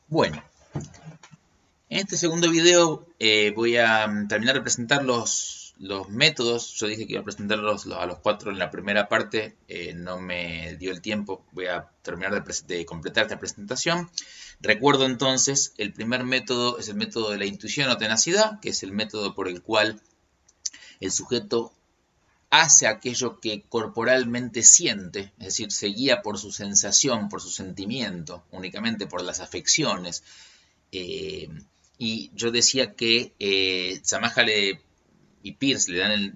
Bueno, en este segundo video voy a terminar de presentar los métodos. Yo dije que iba a presentarlos a los cuatro en la primera parte, no me dio el tiempo. Voy a terminar de completar esta presentación. Recuerdo entonces, el primer método es el método de la intuición o tenacidad, que es el método por el cual el sujeto hace aquello que corporalmente siente, es decir, se guía por su sensación, por su sentimiento, únicamente por las afecciones. Eh, y yo decía que Samaha y Peirce le dan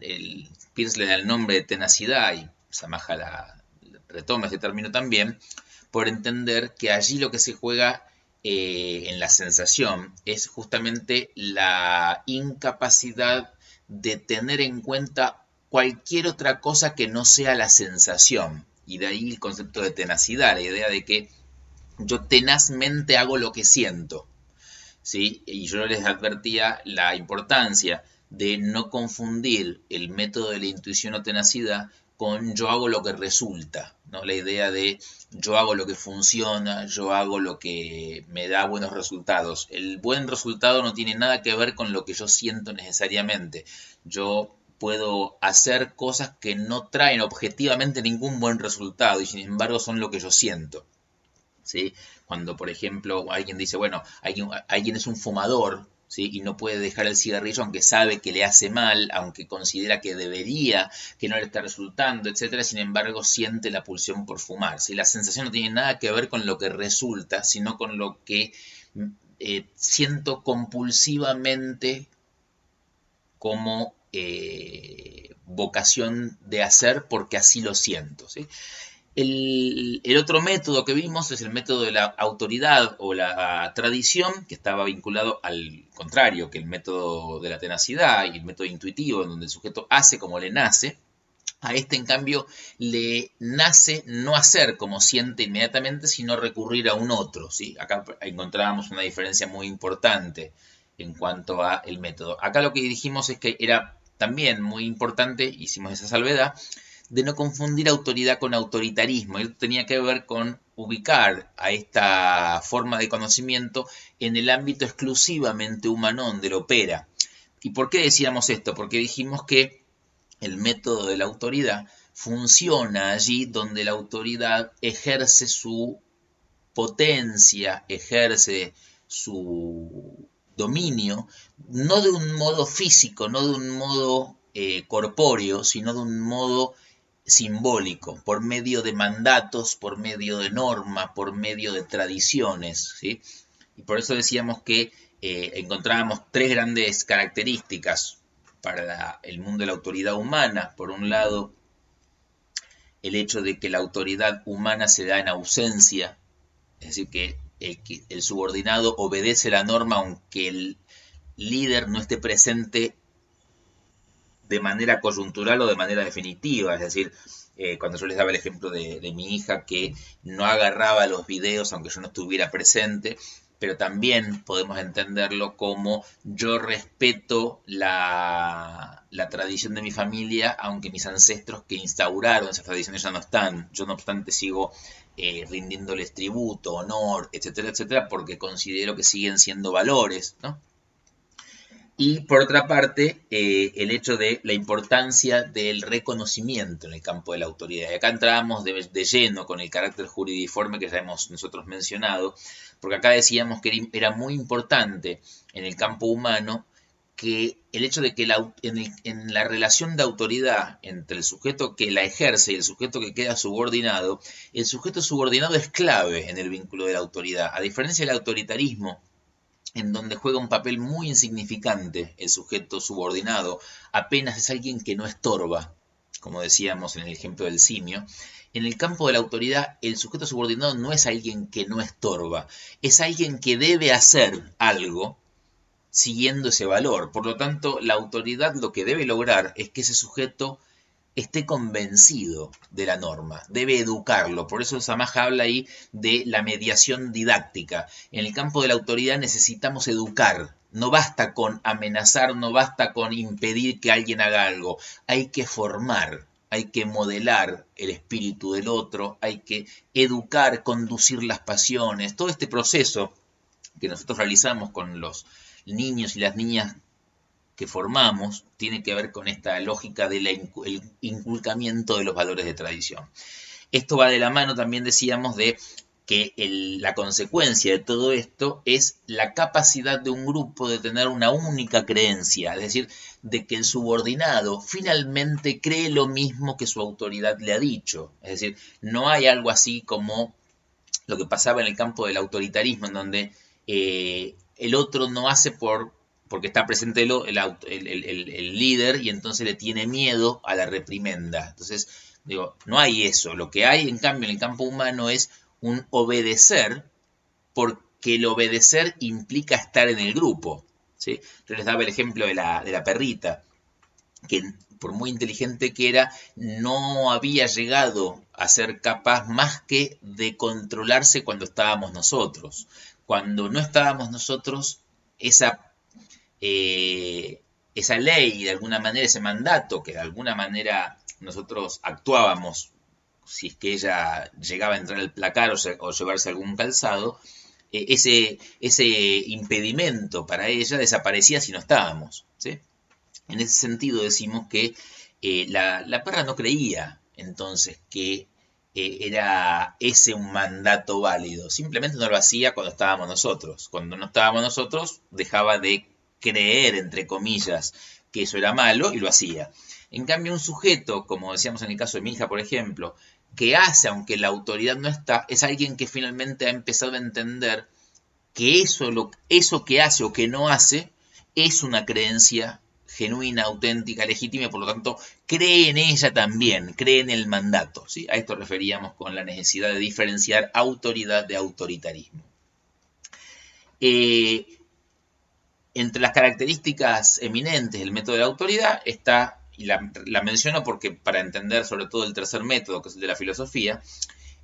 Peirce le da el nombre de tenacidad y Samaha retoma ese término también, por entender que allí lo que se juega en la sensación es justamente la incapacidad de tener en cuenta cualquier otra cosa que no sea la sensación. Y de ahí el concepto de tenacidad, la idea de que yo tenazmente hago lo que siento. ¿Sí? Y yo les advertía la importancia de no confundir el método de la intuición o tenacidad con yo hago lo que resulta, ¿no? La idea de yo hago lo que funciona, yo hago lo que me da buenos resultados. El buen resultado no tiene nada que ver con lo que yo siento necesariamente. Yo puedo hacer cosas que no traen objetivamente ningún buen resultado y sin embargo son lo que yo siento. ¿Sí? Cuando, por ejemplo, alguien dice, bueno, alguien es un fumador, ¿sí? Y no puede dejar el cigarrillo aunque sabe que le hace mal, aunque considera que debería, que no le está resultando, etcétera, sin embargo siente la pulsión por fumar, ¿sí? La sensación no tiene nada que ver con lo que resulta, sino con lo que siento compulsivamente como vocación de hacer porque así lo siento, ¿sí? El otro método que vimos es el método de la autoridad o la tradición, que estaba vinculado al contrario que el método de la tenacidad y el método intuitivo, en donde el sujeto hace como le nace. A este, en cambio, le nace no hacer como siente inmediatamente, sino recurrir a un otro. ¿Sí? Acá encontrábamos una diferencia muy importante en cuanto a el método. Acá lo que dijimos es que era también muy importante, hicimos esa salvedad, de no confundir autoridad con autoritarismo. Esto tenía que ver con ubicar a esta forma de conocimiento en el ámbito exclusivamente humano donde lo opera. ¿Y por qué decíamos esto? Porque dijimos que el método de la autoridad funciona allí donde la autoridad ejerce su potencia, ejerce su dominio, no de un modo físico, no de un modo corpóreo, sino de un modo simbólico, por medio de mandatos, por medio de norma, por medio de tradiciones, ¿sí? Y por eso decíamos que encontrábamos tres grandes características para el mundo de la autoridad humana. Por un lado, el hecho de que la autoridad humana se da en ausencia, es decir, que el subordinado obedece la norma aunque el líder no esté presente de manera coyuntural o de manera definitiva. Es decir, cuando yo les daba el ejemplo de mi hija que no agarraba los videos aunque yo no estuviera presente, pero también podemos entenderlo como yo respeto la tradición de mi familia, aunque mis ancestros que instauraron esas tradiciones ya no están. Yo no obstante sigo rindiéndoles tributo, honor, etcétera, etcétera, porque considero que siguen siendo valores, ¿no? Y por otra parte, el hecho de la importancia del reconocimiento en el campo de la autoridad. Y acá entramos de lleno con el carácter juridiforme que ya hemos nosotros mencionado, porque acá decíamos que era muy importante en el campo humano que el hecho de que en la relación de autoridad entre el sujeto que la ejerce y el sujeto que queda subordinado, el sujeto subordinado es clave en el vínculo de la autoridad. A diferencia del autoritarismo, en donde juega un papel muy insignificante el sujeto subordinado, apenas es alguien que no estorba, como decíamos en el ejemplo del simio. En el campo de la autoridad, el sujeto subordinado no es alguien que no estorba, es alguien que debe hacer algo siguiendo ese valor. Por lo tanto, la autoridad lo que debe lograr es que ese sujeto esté convencido de la norma, debe educarlo. Por eso Samaja habla ahí de la mediación didáctica. En el campo de la autoridad necesitamos educar. No basta con amenazar, no basta con impedir que alguien haga algo. Hay que formar, hay que modelar el espíritu del otro, hay que educar, conducir las pasiones. Todo este proceso que nosotros realizamos con los niños y las niñas que formamos tiene que ver con esta lógica del inculcamiento de los valores de tradición. Esto va de la mano, también decíamos, de que la consecuencia de todo esto es la capacidad de un grupo de tener una única creencia, es decir, de que el subordinado finalmente cree lo mismo que su autoridad le ha dicho. Es decir, no hay algo así como lo que pasaba en el campo del autoritarismo, en donde el otro no hace porque está presente el líder y entonces le tiene miedo a la reprimenda. Entonces, digo, no hay eso. Lo que hay, en cambio, en el campo humano es un obedecer, porque el obedecer implica estar en el grupo. ¿Sí? Yo les daba el ejemplo de la perrita, que por muy inteligente que era, no había llegado a ser capaz más que de controlarse cuando estábamos nosotros. Cuando no estábamos nosotros, esa ley, de alguna manera, ese mandato, que de alguna manera nosotros actuábamos, si es que ella llegaba a entrar al placar o llevarse algún calzado, ese impedimento para ella desaparecía si no estábamos. ¿Sí? En ese sentido decimos que la perra no creía entonces que era ese un mandato válido, simplemente no lo hacía cuando estábamos nosotros. Cuando no estábamos nosotros dejaba de creer, entre comillas, que eso era malo y lo hacía. En cambio, un sujeto, como decíamos en el caso de mi hija, por ejemplo, que hace aunque la autoridad no está, es alguien que finalmente ha empezado a entender que eso que hace o que no hace es una creencia genuina, auténtica, legítima, y por lo tanto cree en ella también, cree en el mandato. ¿Sí? A esto referíamos con la necesidad de diferenciar autoridad de autoritarismo. Entre las características eminentes del método de la autoridad está, y la menciono porque para entender sobre todo el tercer método, que es el de la filosofía,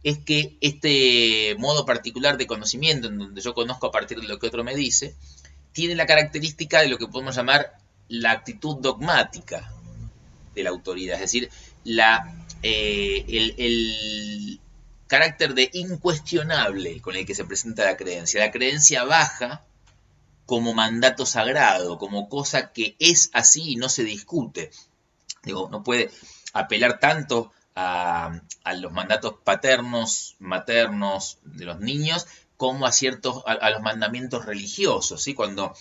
es que este modo particular de conocimiento, en donde yo conozco a partir de lo que otro me dice, tiene la característica de lo que podemos llamar la actitud dogmática de la autoridad, es decir, el carácter de incuestionable con el que se presenta la creencia. La creencia baja como mandato sagrado, como cosa que es así y no se discute. Digo, no puede apelar tanto a los mandatos paternos, maternos de los niños, como a los mandamientos religiosos. ¿Sí? Cuando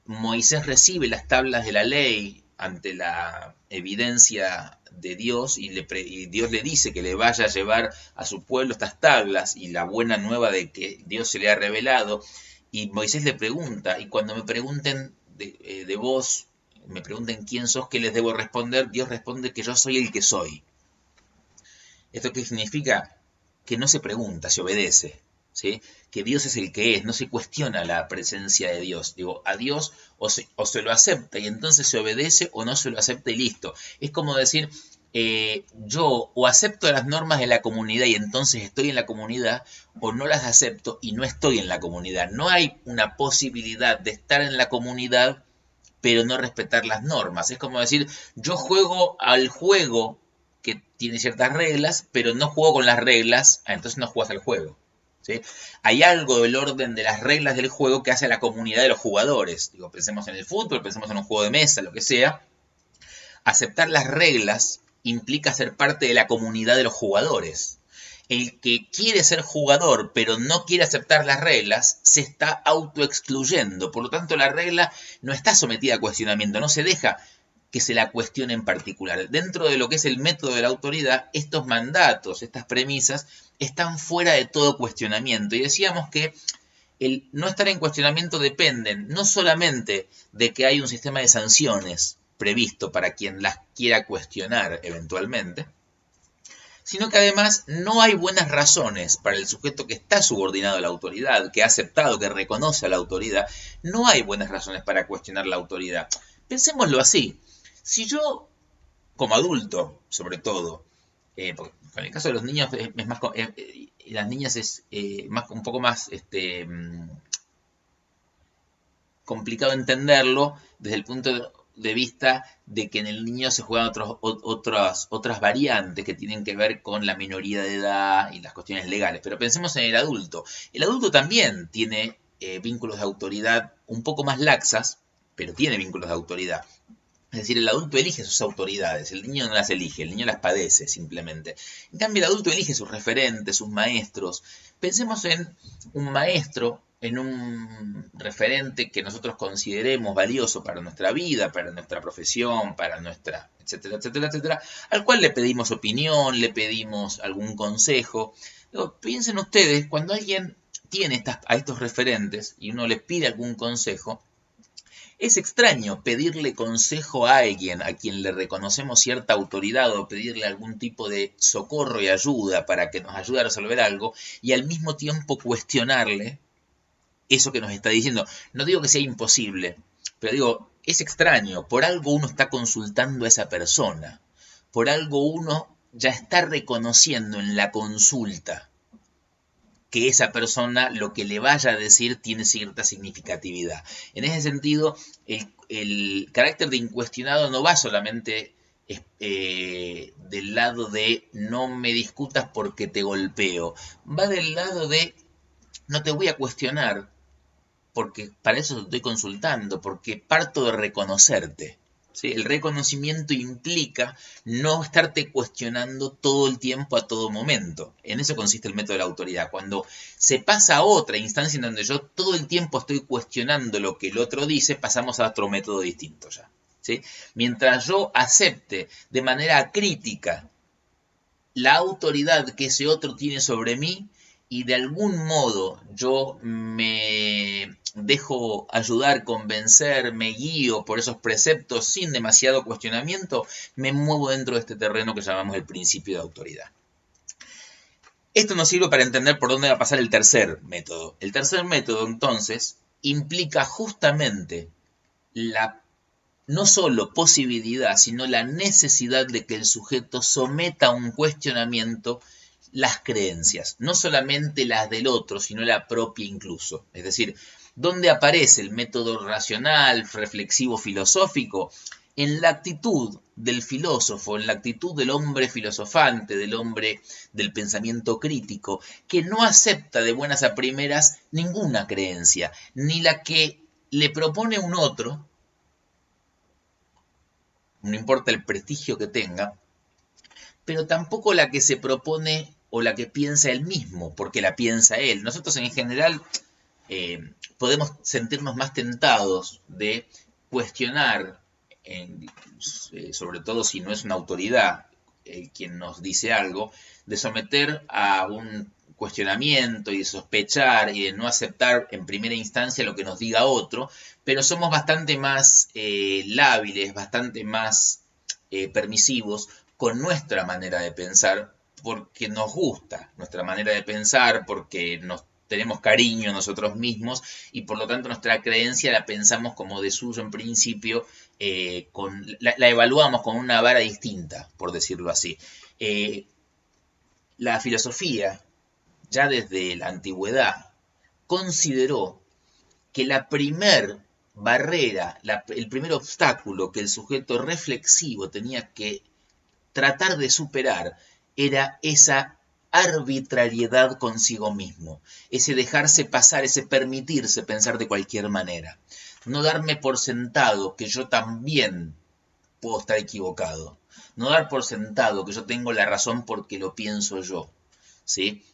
Moisés recibe las tablas de la ley ante la evidencia de Dios y Dios le dice que le vaya a llevar a su pueblo estas tablas y la buena nueva de que Dios se le ha revelado, y Moisés le pregunta, y cuando me pregunten de vos, me pregunten quién sos, ¿qué les debo responder? Dios responde que yo soy el que soy. ¿Esto qué significa? Que no se pregunta, se obedece. ¿Sí? Que Dios es el que es, no se cuestiona la presencia de Dios. Digo, a Dios o se lo acepta y entonces se obedece, o no se lo acepta y listo. Es como decir, yo o acepto las normas de la comunidad y entonces estoy en la comunidad, o no las acepto y no estoy en la comunidad. No hay una posibilidad de estar en la comunidad pero no respetar las normas. Es como decir, yo juego al juego que tiene ciertas reglas, pero no juego con las reglas, entonces no juegas al juego. ¿Sí? Hay algo del orden de las reglas del juego que hace a la comunidad de los jugadores. Digo, pensemos en el fútbol, pensemos en un juego de mesa, lo que sea. Aceptar las reglas implica ser parte de la comunidad de los jugadores. El que quiere ser jugador pero no quiere aceptar las reglas se está autoexcluyendo. Por lo tanto, la regla no está sometida a cuestionamiento, no se deja que se la cuestione en particular. Dentro de lo que es el método de la autoridad, estos mandatos, estas premisas, están fuera de todo cuestionamiento. Y decíamos que el no estar en cuestionamiento dependen no solamente de que hay un sistema de sanciones previsto para quien las quiera cuestionar eventualmente, sino que además no hay buenas razones para el sujeto que está subordinado a la autoridad, que ha aceptado, que reconoce a la autoridad, no hay buenas razones para cuestionar la autoridad. Pensémoslo así, si yo, como adulto, sobre todo, porque en el caso de los niños es más, las niñas es un poco más complicado entenderlo desde el punto de vista de que en el niño se juegan otras variantes que tienen que ver con la minoría de edad y las cuestiones legales. Pero pensemos en el adulto. El adulto también tiene vínculos de autoridad un poco más laxas, pero tiene vínculos de autoridad. Es decir, el adulto elige sus autoridades, el niño no las elige, el niño las padece simplemente. En cambio, el adulto elige sus referentes, sus maestros. Pensemos en un maestro, en un referente que nosotros consideremos valioso para nuestra vida, para nuestra profesión, para nuestra, etcétera, etcétera, etcétera, al cual le pedimos opinión, le pedimos algún consejo. Luego, piensen ustedes, cuando alguien tiene a estos referentes y uno le pide algún consejo, es extraño pedirle consejo a alguien a quien le reconocemos cierta autoridad o pedirle algún tipo de socorro y ayuda para que nos ayude a resolver algo y al mismo tiempo cuestionarle eso que nos está diciendo. No digo que sea imposible, pero digo, es extraño. Por algo uno está consultando a esa persona. Por algo uno ya está reconociendo en la consulta que esa persona lo que le vaya a decir tiene cierta significatividad. En ese sentido, el carácter de incuestionado no va solamente del lado de no me discutas porque te golpeo, va del lado de no te voy a cuestionar porque para eso te estoy consultando, porque parto de reconocerte. ¿Sí? El reconocimiento implica no estarte cuestionando todo el tiempo, a todo momento. En eso consiste el método de la autoridad. Cuando se pasa a otra instancia en donde yo todo el tiempo estoy cuestionando lo que el otro dice, pasamos a otro método distinto ya. ¿Sí? Mientras yo acepte de manera crítica la autoridad que ese otro tiene sobre mí, y de algún modo yo me dejo ayudar, convencer, me guío por esos preceptos sin demasiado cuestionamiento, me muevo dentro de este terreno que llamamos el principio de autoridad. Esto nos sirve para entender por dónde va a pasar el tercer método. El tercer método, entonces, implica justamente la no solo posibilidad, sino la necesidad de que el sujeto someta a un cuestionamiento las creencias, no solamente las del otro, sino la propia incluso. Es decir, ¿dónde aparece el método racional, reflexivo, filosófico? En la actitud del filósofo, en la actitud del hombre filosofante, del hombre del pensamiento crítico, que no acepta de buenas a primeras ninguna creencia, ni la que le propone un otro, no importa el prestigio que tenga, pero tampoco la que se propone o la que piensa él mismo, porque la piensa él. Nosotros en general podemos sentirnos más tentados de cuestionar, sobre todo si no es una autoridad quien nos dice algo, de someter a un cuestionamiento y de sospechar y de no aceptar en primera instancia lo que nos diga otro, pero somos bastante más lábiles, bastante más permisivos con nuestra manera de pensar, porque nos gusta nuestra manera de pensar, porque nos tenemos cariño a nosotros mismos y por lo tanto nuestra creencia la pensamos como de suyo en principio, la evaluamos con una vara distinta, por decirlo así. La filosofía, ya desde la antigüedad, consideró que la primer barrera, el primer obstáculo que el sujeto reflexivo tenía que tratar de superar era esa arbitrariedad consigo mismo, ese dejarse pasar, ese permitirse pensar de cualquier manera, no darme por sentado que yo también puedo estar equivocado, no dar por sentado que yo tengo la razón porque lo pienso yo, ¿sí?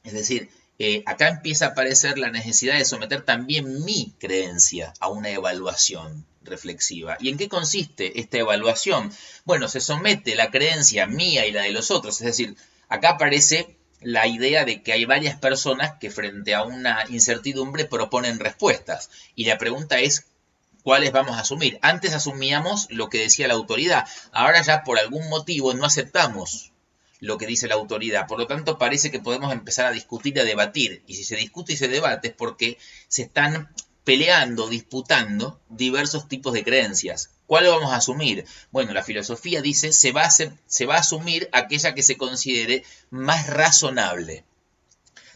Es decir, acá empieza a aparecer la necesidad de someter también mi creencia a una evaluación reflexiva. ¿Y en qué consiste esta evaluación? Bueno, se somete la creencia mía y la de los otros, es decir, acá aparece la idea de que hay varias personas que frente a una incertidumbre proponen respuestas. Y la pregunta es, ¿cuáles vamos a asumir? Antes asumíamos lo que decía la autoridad, ahora ya por algún motivo no aceptamos lo que dice la autoridad. Por lo tanto, parece que podemos empezar a discutir y a debatir. Y si se discute y se debate es porque se están peleando, disputando diversos tipos de creencias. ¿Cuál vamos a asumir? Bueno, la filosofía dice se va a asumir aquella que se considere más razonable.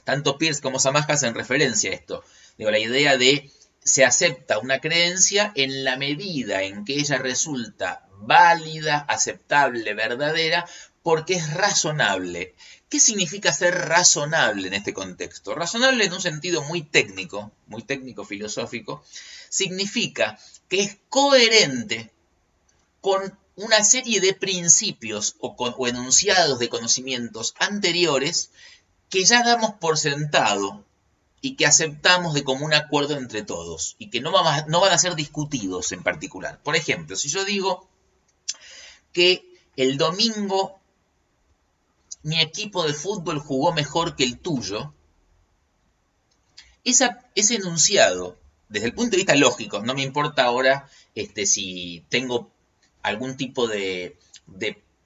Tanto Peirce como Zamaja hacen referencia a esto. Digo, la idea de se acepta una creencia en la medida en que ella resulta válida, aceptable, verdadera, porque es razonable. ¿Qué significa ser razonable en este contexto? Razonable en un sentido muy técnico filosófico, significa que es coherente con una serie de principios o enunciados de conocimientos anteriores que ya damos por sentado y que aceptamos de común acuerdo entre todos y que no van a ser discutidos en particular. Por ejemplo, si yo digo que el domingo mi equipo de fútbol jugó mejor que el tuyo, ese enunciado, desde el punto de vista lógico, no me importa ahora si tengo algún tipo de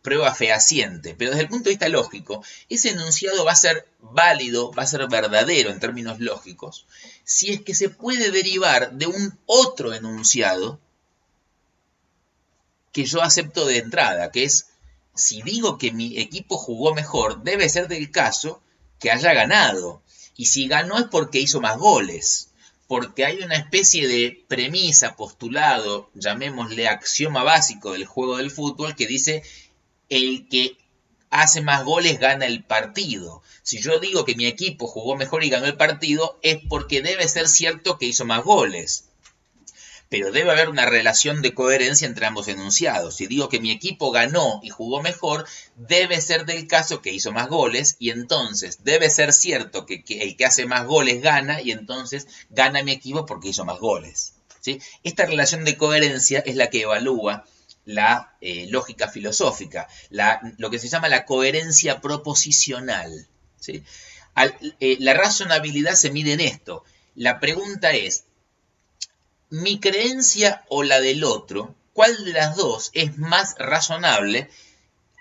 prueba fehaciente, pero desde el punto de vista lógico, ese enunciado va a ser válido, va a ser verdadero en términos lógicos, si es que se puede derivar de un otro enunciado que yo acepto de entrada, que es, si digo que mi equipo jugó mejor, debe ser del caso que haya ganado. Y si ganó es porque hizo más goles. Porque hay una especie de premisa, postulado, llamémosle axioma básico del juego del fútbol, que dice el que hace más goles gana el partido. Si yo digo que mi equipo jugó mejor y ganó el partido, es porque debe ser cierto que hizo más goles. Pero debe haber una relación de coherencia entre ambos enunciados. Si digo que mi equipo ganó y jugó mejor, debe ser del caso que hizo más goles, y entonces debe ser cierto que el que hace más goles gana, y entonces gana mi equipo porque hizo más goles. ¿Sí? Esta relación de coherencia es la que evalúa la lógica filosófica, lo que se llama la coherencia proposicional. ¿Sí? La razonabilidad se mide en esto. La pregunta es, mi creencia o la del otro, ¿cuál de las dos es más razonable?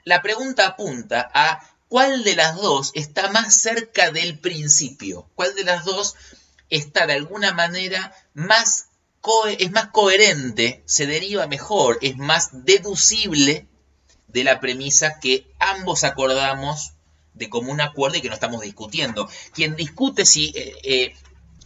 La pregunta apunta a cuál de las dos está más cerca del principio, cuál de las dos está de alguna manera es más coherente, se deriva mejor, es más deducible de la premisa que ambos acordamos de común acuerdo y que no estamos discutiendo. Quien discute si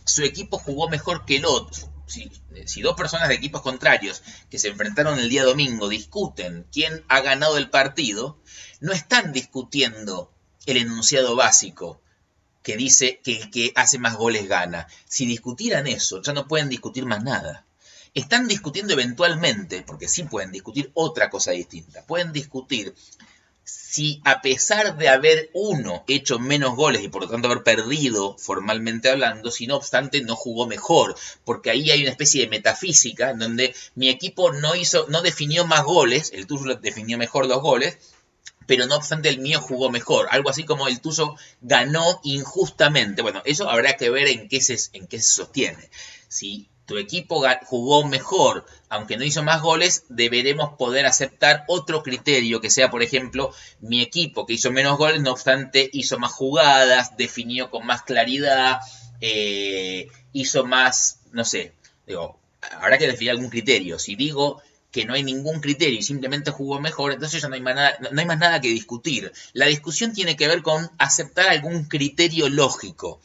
su equipo jugó mejor que el otro, si dos personas de equipos contrarios que se enfrentaron el día domingo discuten quién ha ganado el partido, no están discutiendo el enunciado básico que dice que el que hace más goles gana. Si discutieran eso, ya no pueden discutir más nada. Están discutiendo eventualmente, porque sí pueden discutir otra cosa distinta. Pueden discutir si a pesar de haber uno hecho menos goles y por lo tanto haber perdido formalmente hablando, si no obstante no jugó mejor, porque ahí hay una especie de metafísica en donde mi equipo no definió más goles, el tuyo definió mejor los goles, pero no obstante el mío jugó mejor, algo así como el tuyo ganó injustamente. Bueno, eso habrá que ver en qué se sostiene. Si tu equipo jugó mejor, aunque no hizo más goles, deberemos poder aceptar otro criterio, que sea, por ejemplo, mi equipo que hizo menos goles, no obstante hizo más jugadas, definió con más claridad, hizo más, no sé, habrá que definir algún criterio. Si digo que no hay ningún criterio y simplemente jugó mejor, entonces ya no hay más nada que discutir. La discusión tiene que ver con aceptar algún criterio lógico.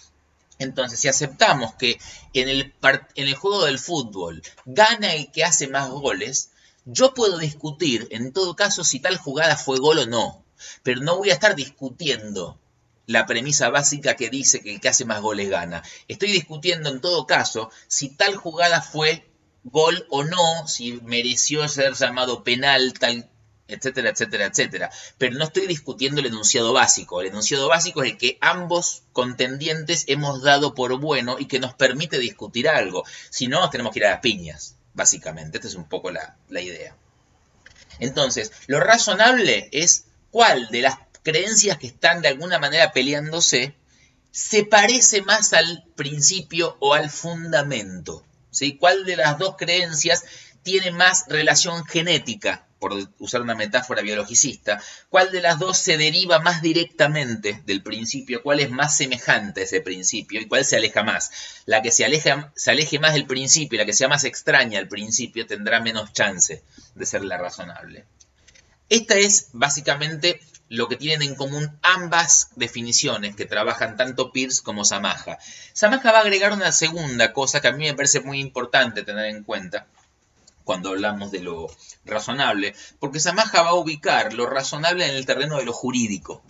Entonces, si aceptamos que en el juego del fútbol gana el que hace más goles, yo puedo discutir, en todo caso, si tal jugada fue gol o no. Pero no voy a estar discutiendo la premisa básica que dice que el que hace más goles gana. Estoy discutiendo, en todo caso, si tal jugada fue gol o no, si mereció ser llamado penal, tal, etcétera, etcétera, etcétera. Pero no estoy discutiendo el enunciado básico. El enunciado básico es el que ambos contendientes hemos dado por bueno y que nos permite discutir algo. Si no, nos tenemos que ir a las piñas, básicamente. Esta es un poco la idea. Entonces, lo razonable es cuál de las creencias que están de alguna manera peleándose se parece más al principio o al fundamento. ¿Sí? ¿Cuál de las dos creencias tiene más relación genética, por usar una metáfora biologicista? ¿Cuál de las dos se deriva más directamente del principio? ¿Cuál es más semejante a ese principio? ¿Y cuál se aleja más? La que se aleje más del principio, la que sea más extraña al principio, tendrá menos chance de ser la razonable. Esta es básicamente lo que tienen en común ambas definiciones que trabajan tanto Peirce como Samaja. Samaja va a agregar una segunda cosa que a mí me parece muy importante tener en cuenta cuando hablamos de lo razonable, porque Samaja va a ubicar lo razonable en el terreno de lo jurídico,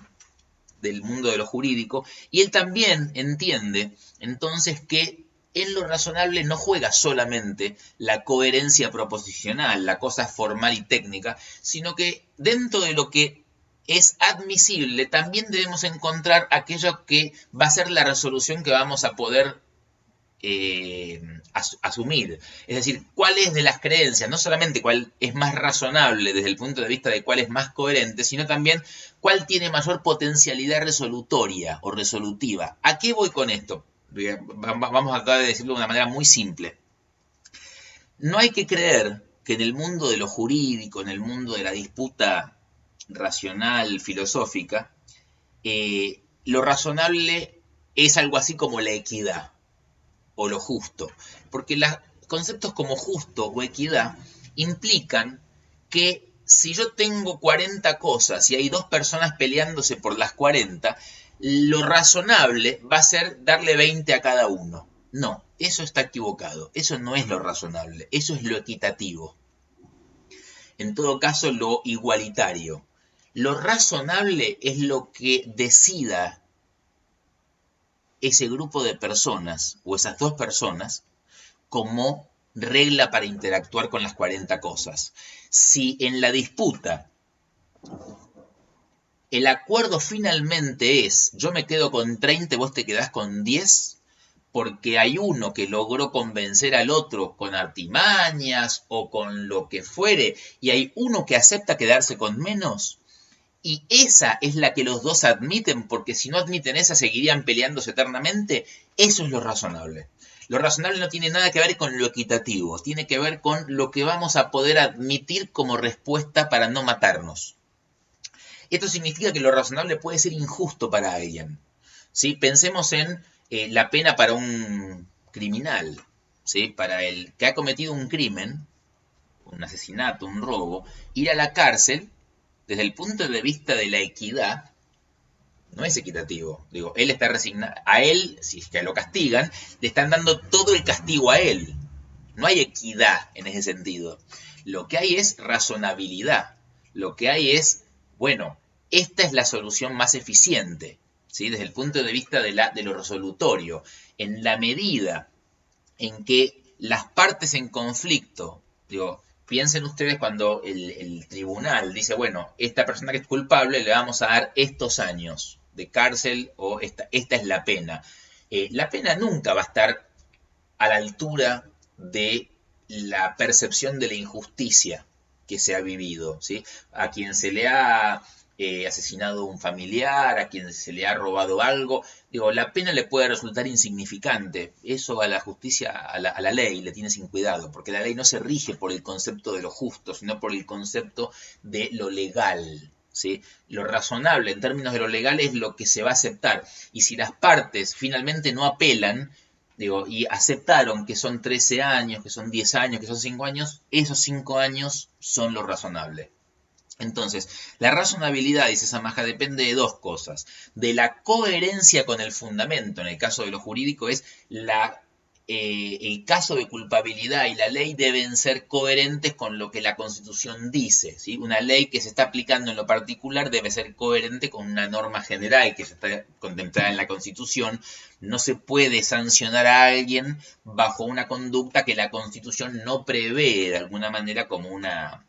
del mundo de lo jurídico, y él también entiende entonces que en lo razonable no juega solamente la coherencia proposicional, la cosa formal y técnica, sino que dentro de lo que es admisible también debemos encontrar aquello que va a ser la resolución que vamos a poder asumir. Es decir, cuál es de las creencias, no solamente cuál es más razonable desde el punto de vista de cuál es más coherente, sino también cuál tiene mayor potencialidad resolutoria o resolutiva. ¿A qué voy con esto? Vamos a tratar de decirlo de una manera muy simple. No hay que creer que en el mundo de lo jurídico, en el mundo de la disputa racional, filosófica, lo razonable es algo así como la equidad o lo justo, porque los conceptos como justo o equidad implican que si yo tengo 40 cosas y hay dos personas peleándose por las 40, lo razonable va a ser darle 20 a cada uno. No, eso está equivocado, eso no es lo razonable, eso es lo equitativo. En todo caso, lo igualitario. Lo razonable es lo que decida ese grupo de personas o esas dos personas como regla para interactuar con las 40 cosas. Si en la disputa el acuerdo finalmente es yo me quedo con 30 y vos te quedás con 10, porque hay uno que logró convencer al otro con artimañas o con lo que fuere, y hay uno que acepta quedarse con menos, y esa es la que los dos admiten, porque si no admiten esa seguirían peleándose eternamente, eso es lo razonable. Lo razonable no tiene nada que ver con lo equitativo, tiene que ver con lo que vamos a poder admitir como respuesta para no matarnos. Esto significa que lo razonable puede ser injusto para alguien. ¿Sí? Pensemos en la pena para un criminal, ¿sí? Para el que ha cometido un crimen, un asesinato, un robo, ir a la cárcel, desde el punto de vista de la equidad, no es equitativo. Digo, él está resignado, a él, si es que lo castigan, le están dando todo el castigo a él. No hay equidad en ese sentido. Lo que hay es razonabilidad. Lo que hay es, bueno, esta es la solución más eficiente, ¿sí? Desde el punto de vista de lo resolutorio. En la medida en que las partes en conflicto, digo, piensen ustedes cuando el tribunal dice, bueno, esta persona que es culpable le vamos a dar estos años de cárcel o esta es la pena. La pena nunca va a estar a la altura de la percepción de la injusticia que se ha vivido, ¿sí? A quien se le ha asesinado un familiar, a quien se le ha robado algo, digo, la pena le puede resultar insignificante. Eso a la justicia, a la ley, le tiene sin cuidado, porque la ley no se rige por el concepto de lo justo, sino por el concepto de lo legal, ¿sí? Lo razonable en términos de lo legal es lo que se va a aceptar. Y si las partes finalmente no apelan, digo, y aceptaron que son 13 años, que son 10 años, que son 5 años, esos 5 años son lo razonable. Entonces, la razonabilidad, dice Samaja, depende de dos cosas. De la coherencia con el fundamento, en el caso de lo jurídico, es el caso de culpabilidad y la ley deben ser coherentes con lo que la Constitución dice, ¿sí? Una ley que se está aplicando en lo particular debe ser coherente con una norma general que se está contemplada en la Constitución. No se puede sancionar a alguien bajo una conducta que la Constitución no prevé de alguna manera como una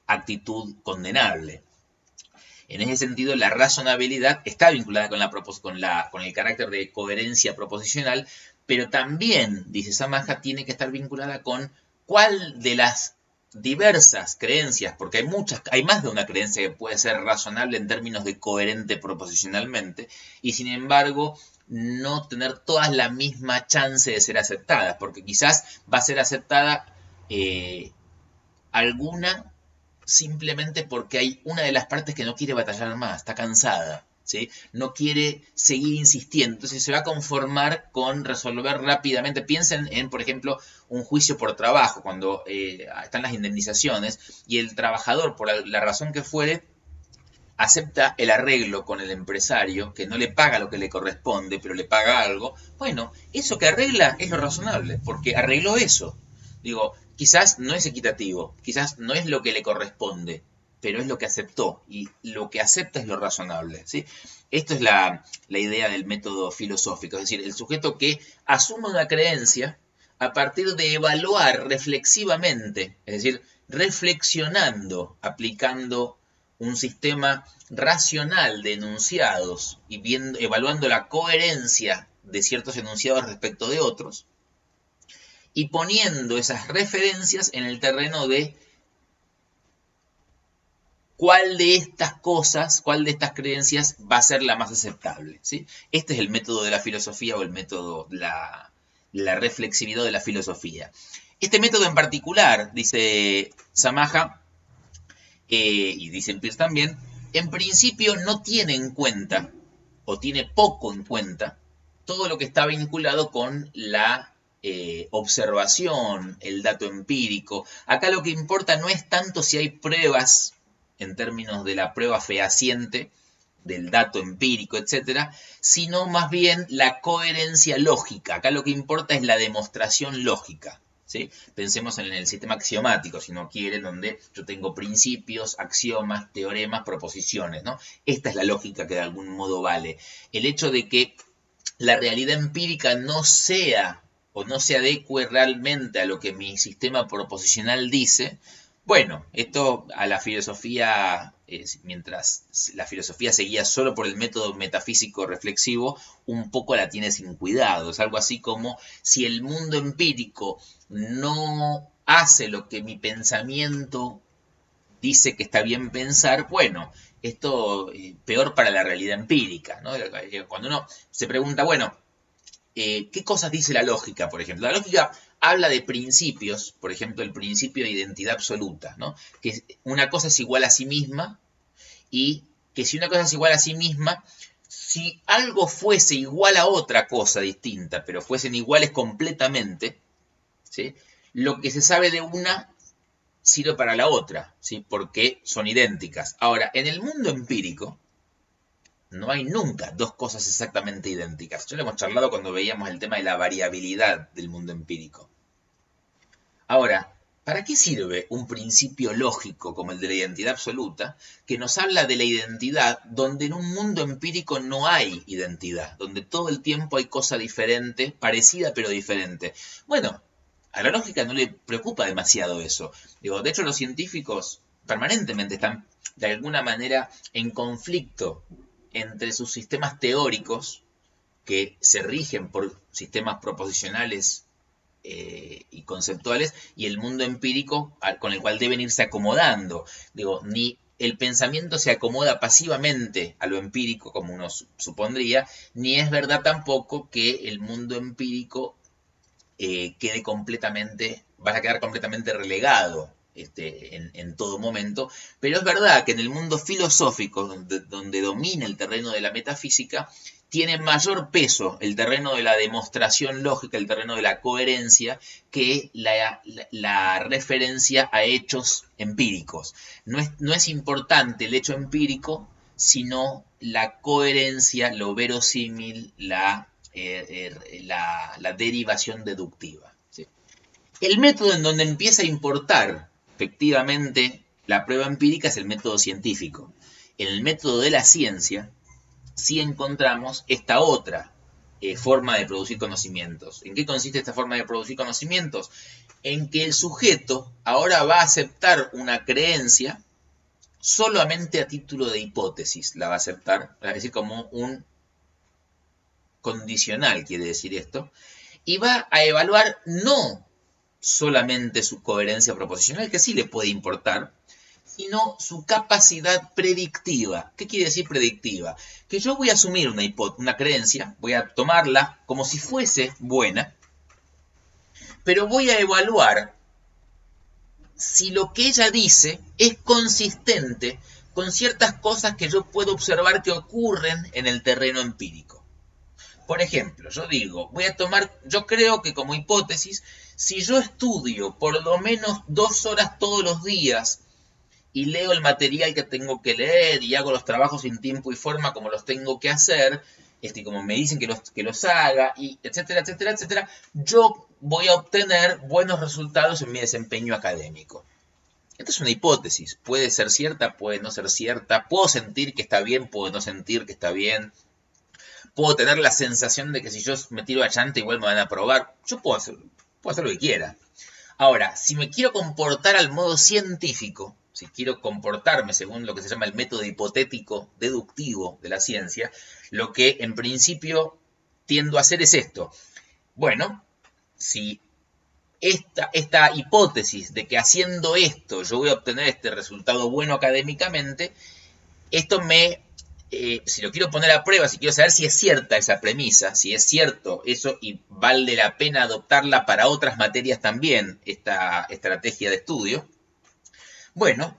actitud condenable. En ese sentido, la razonabilidad está vinculada con el carácter de coherencia proposicional, pero también, dice Samaja, tiene que estar vinculada con cuál de las diversas creencias, porque hay más de una creencia que puede ser razonable en términos de coherente proposicionalmente, y sin embargo no tener todas la misma chance de ser aceptadas, porque quizás va a ser aceptada alguna simplemente porque hay una de las partes que no quiere batallar más, está cansada, ¿sí? No quiere seguir insistiendo, entonces se va a conformar con resolver rápidamente. Piensen en, por ejemplo, un juicio por trabajo, cuando están las indemnizaciones y el trabajador, por la razón que fuere, acepta el arreglo con el empresario, que no le paga lo que le corresponde, pero le paga algo, bueno, eso que arregla es lo razonable, porque arregló eso. Digo, quizás no es equitativo, quizás no es lo que le corresponde, pero es lo que aceptó, y lo que acepta es lo razonable, ¿sí? Esto es la idea del método filosófico, es decir, el sujeto que asume una creencia a partir de evaluar reflexivamente, es decir, reflexionando, aplicando un sistema racional de enunciados y evaluando la coherencia de ciertos enunciados respecto de otros, y poniendo esas referencias en el terreno de cuál de estas cosas, cuál de estas creencias va a ser la más aceptable, ¿sí? Este es el método de la filosofía o el método, la reflexividad de la filosofía. Este método en particular, dice Samaja, y dice Peirce también, en principio no tiene en cuenta, o tiene poco en cuenta, todo lo que está vinculado con la observación, el dato empírico. Acá lo que importa no es tanto si hay pruebas, en términos de la prueba fehaciente, del dato empírico, etcétera, sino más bien la coherencia lógica. Acá lo que importa es la demostración lógica. ¿Sí? Pensemos en el sistema axiomático, si no quieren, donde yo tengo principios, axiomas, teoremas, proposiciones, ¿no? Esta es la lógica que de algún modo vale. El hecho de que la realidad empírica no sea o no se adecue realmente a lo que mi sistema proposicional dice, bueno, esto a la filosofía, mientras la filosofía seguía solo por el método metafísico reflexivo, un poco la tiene sin cuidado. Es algo así como si el mundo empírico no hace lo que mi pensamiento dice que está bien pensar, bueno, esto peor para la realidad empírica, ¿no? Cuando uno se pregunta, bueno, ¿qué cosas dice la lógica, por ejemplo? La lógica habla de principios, por ejemplo, el principio de identidad absoluta, ¿no? Que una cosa es igual a sí misma y que si una cosa es igual a sí misma, si algo fuese igual a otra cosa distinta, pero fuesen iguales completamente, ¿sí? Lo que se sabe de una sirve para la otra, ¿sí? Porque son idénticas. Ahora, en el mundo empírico, no hay nunca dos cosas exactamente idénticas. Ya lo hemos charlado cuando veíamos el tema de la variabilidad del mundo empírico. Ahora, ¿para qué sirve un principio lógico como el de la identidad absoluta que nos habla de la identidad donde en un mundo empírico no hay identidad, donde todo el tiempo hay cosa diferente, parecida pero diferente? Bueno, a la lógica no le preocupa demasiado eso. Digo, de hecho, los científicos permanentemente están de alguna manera en conflicto entre sus sistemas teóricos, que se rigen por sistemas proposicionales y conceptuales, y el mundo empírico con el cual deben irse acomodando. Digo, ni el pensamiento se acomoda pasivamente a lo empírico, como uno supondría, ni es verdad tampoco que el mundo empírico vaya a quedar completamente relegado en todo momento, pero es verdad que en el mundo filosófico, donde domina el terreno de la metafísica, tiene mayor peso el terreno de la demostración lógica, el terreno de la coherencia, que la referencia a hechos empíricos. No es importante el hecho empírico, sino la coherencia, lo verosímil, la derivación deductiva. ¿Sí? El método en donde empieza a importar efectivamente la prueba empírica es el método científico. En el método de la ciencia sí encontramos esta otra forma de producir conocimientos. ¿En qué consiste esta forma de producir conocimientos? En que el sujeto ahora va a aceptar una creencia solamente a título de hipótesis, la va a aceptar, es decir, como un condicional, quiere decir esto, y va a evaluar no solamente su coherencia proposicional, que sí le puede importar, sino su capacidad predictiva. ¿Qué quiere decir predictiva? Que yo voy a asumir una creencia, voy a tomarla como si fuese buena, pero voy a evaluar si lo que ella dice es consistente con ciertas cosas que yo puedo observar que ocurren en el terreno empírico. Por ejemplo, yo digo, yo creo que como hipótesis, si yo estudio por lo menos 2 horas todos los días y leo el material que tengo que leer y hago los trabajos en tiempo y forma como los tengo que hacer, como me dicen que los haga, y etcétera, etcétera, etcétera, yo voy a obtener buenos resultados en mi desempeño académico. Esta es una hipótesis, puede ser cierta, puede no ser cierta, puedo sentir que está bien, puedo no sentir que está bien, puedo tener la sensación de que si yo me tiro a chanta igual me van a aprobar, yo puedo hacer lo que quiera. Ahora, si me quiero comportar al modo científico, si quiero comportarme según lo que se llama el método hipotético deductivo de la ciencia, lo que en principio tiendo a hacer es esto. Bueno, si esta hipótesis de que haciendo esto yo voy a obtener este resultado bueno académicamente, esto si lo quiero poner a prueba, si quiero saber si es cierta esa premisa, si es cierto eso y vale la pena adoptarla para otras materias también, esta estrategia de estudio, bueno,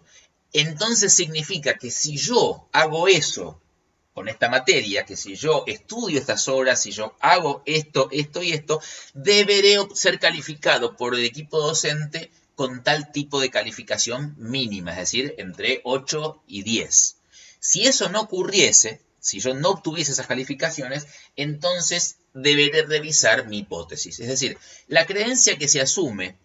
entonces significa que si yo hago eso con esta materia, que si yo estudio estas horas, si yo hago esto, esto y esto, deberé ser calificado por el equipo docente con tal tipo de calificación mínima, es decir, entre 8 y 10. Si eso no ocurriese, si yo no obtuviese esas calificaciones, entonces deberé revisar mi hipótesis. Es decir, la creencia que se asume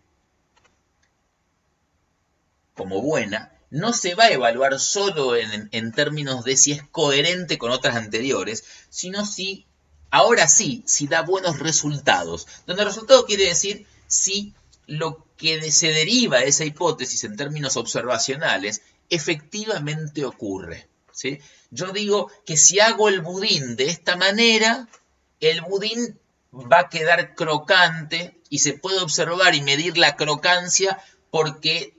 como buena no se va a evaluar solo en términos de si es coherente con otras anteriores, sino si, ahora sí, si da buenos resultados. Donde el resultado quiere decir si lo que se deriva de esa hipótesis en términos observacionales efectivamente ocurre. ¿Sí? Yo digo que si hago el budín de esta manera, el budín va a quedar crocante y se puede observar y medir la crocancia porque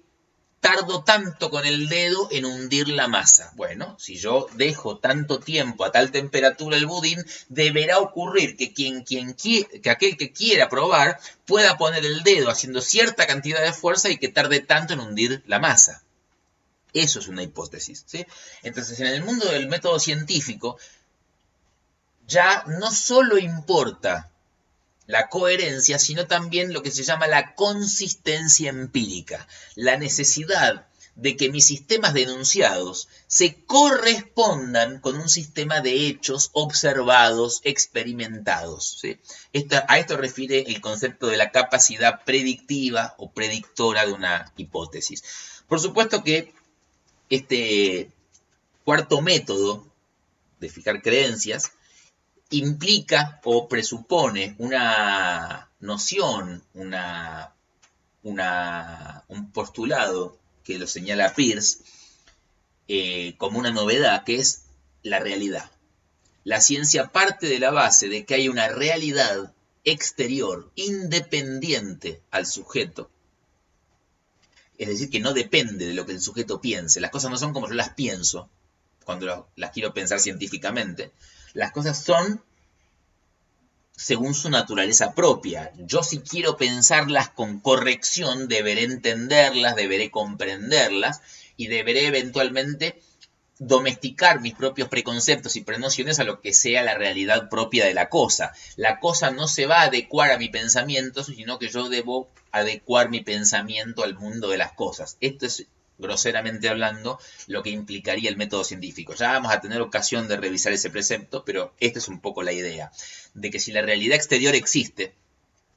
tardo tanto con el dedo en hundir la masa. Bueno, si yo dejo tanto tiempo a tal temperatura el budín, deberá ocurrir que aquel que quiera probar pueda poner el dedo haciendo cierta cantidad de fuerza y que tarde tanto en hundir la masa. Eso es una hipótesis, ¿sí? Entonces, en el mundo del método científico, ya no solo importa la coherencia, sino también lo que se llama la consistencia empírica, la necesidad de que mis sistemas de enunciados se correspondan con un sistema de hechos observados, experimentados. ¿Sí? A esto refiere el concepto de la capacidad predictiva o predictora de una hipótesis. Por supuesto que este cuarto método de fijar creencias implica o presupone una noción, un postulado que lo señala Peirce como una novedad, que es la realidad. La ciencia parte de la base de que hay una realidad exterior, independiente al sujeto. Es decir, que no depende de lo que el sujeto piense. Las cosas no son como yo las pienso, cuando las quiero pensar científicamente. Las cosas son según su naturaleza propia. Yo si quiero pensarlas con corrección, deberé entenderlas, deberé comprenderlas y deberé eventualmente domesticar mis propios preconceptos y prenociones a lo que sea la realidad propia de la cosa. La cosa no se va a adecuar a mi pensamiento, sino que yo debo adecuar mi pensamiento al mundo de las cosas. Esto es, groseramente hablando, lo que implicaría el método científico. Ya vamos a tener ocasión de revisar ese precepto, pero esta es un poco la idea, de que si la realidad exterior existe,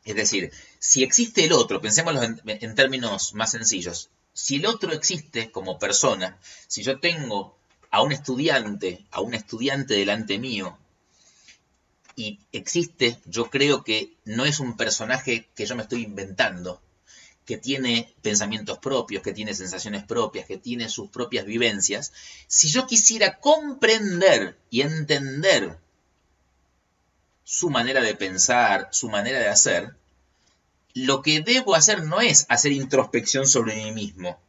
es decir, si existe el otro, pensémoslo en términos más sencillos, si el otro existe como persona, si yo tengo a un estudiante delante mío, y existe, yo creo que no es un personaje que yo me estoy inventando, que tiene pensamientos propios, que tiene sensaciones propias, que tiene sus propias vivencias. Si yo quisiera comprender y entender su manera de pensar, su manera de hacer, lo que debo hacer no es hacer introspección sobre mí mismo.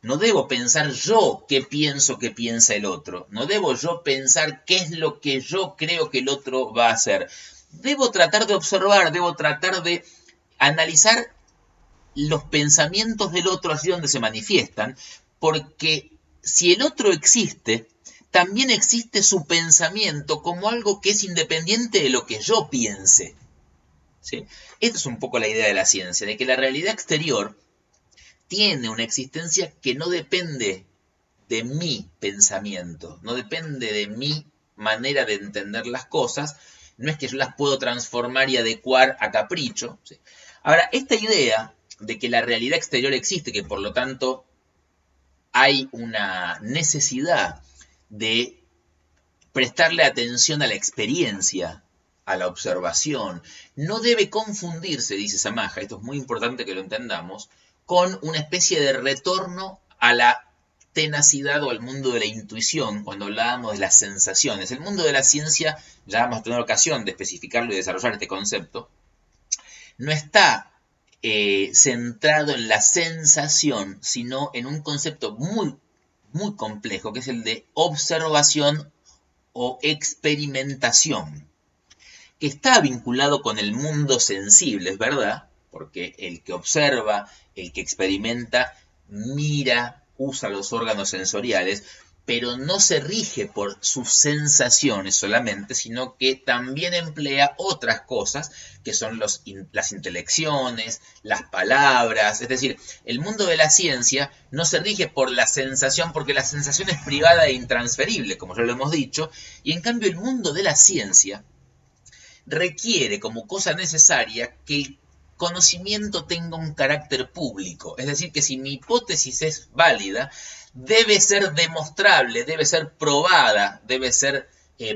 No debo pensar yo qué pienso que piensa el otro. No debo yo pensar qué es lo que yo creo que el otro va a hacer. Debo tratar de observar, debo tratar de analizar los pensamientos del otro así donde se manifiestan, porque si el otro existe, también existe su pensamiento como algo que es independiente de lo que yo piense. ¿Sí? Esta es un poco la idea de la ciencia, de que la realidad exterior tiene una existencia que no depende de mi pensamiento, no depende de mi manera de entender las cosas, no es que yo las puedo transformar y adecuar a capricho. ¿Sí? Ahora, esta idea de que la realidad exterior existe, que por lo tanto hay una necesidad de prestarle atención a la experiencia, a la observación, no debe confundirse, dice Samaja, esto es muy importante que lo entendamos, con una especie de retorno a la tenacidad o al mundo de la intuición, cuando hablábamos de las sensaciones. El mundo de la ciencia, ya vamos a tener ocasión de especificarlo y desarrollar este concepto, no está centrado en la sensación, sino en un concepto muy, muy complejo, que es el de observación o experimentación, que está vinculado con el mundo sensible, es verdad, porque el que observa, el que experimenta, mira, usa los órganos sensoriales, pero no se rige por sus sensaciones solamente, sino que también emplea otras cosas, que son las intelecciones, las palabras. Es decir, el mundo de la ciencia no se rige por la sensación, porque la sensación es privada e intransferible, como ya lo hemos dicho, y en cambio el mundo de la ciencia requiere como cosa necesaria que el conocimiento tenga un carácter público. Es decir, que si mi hipótesis es válida, debe ser demostrable, debe ser probada, debe ser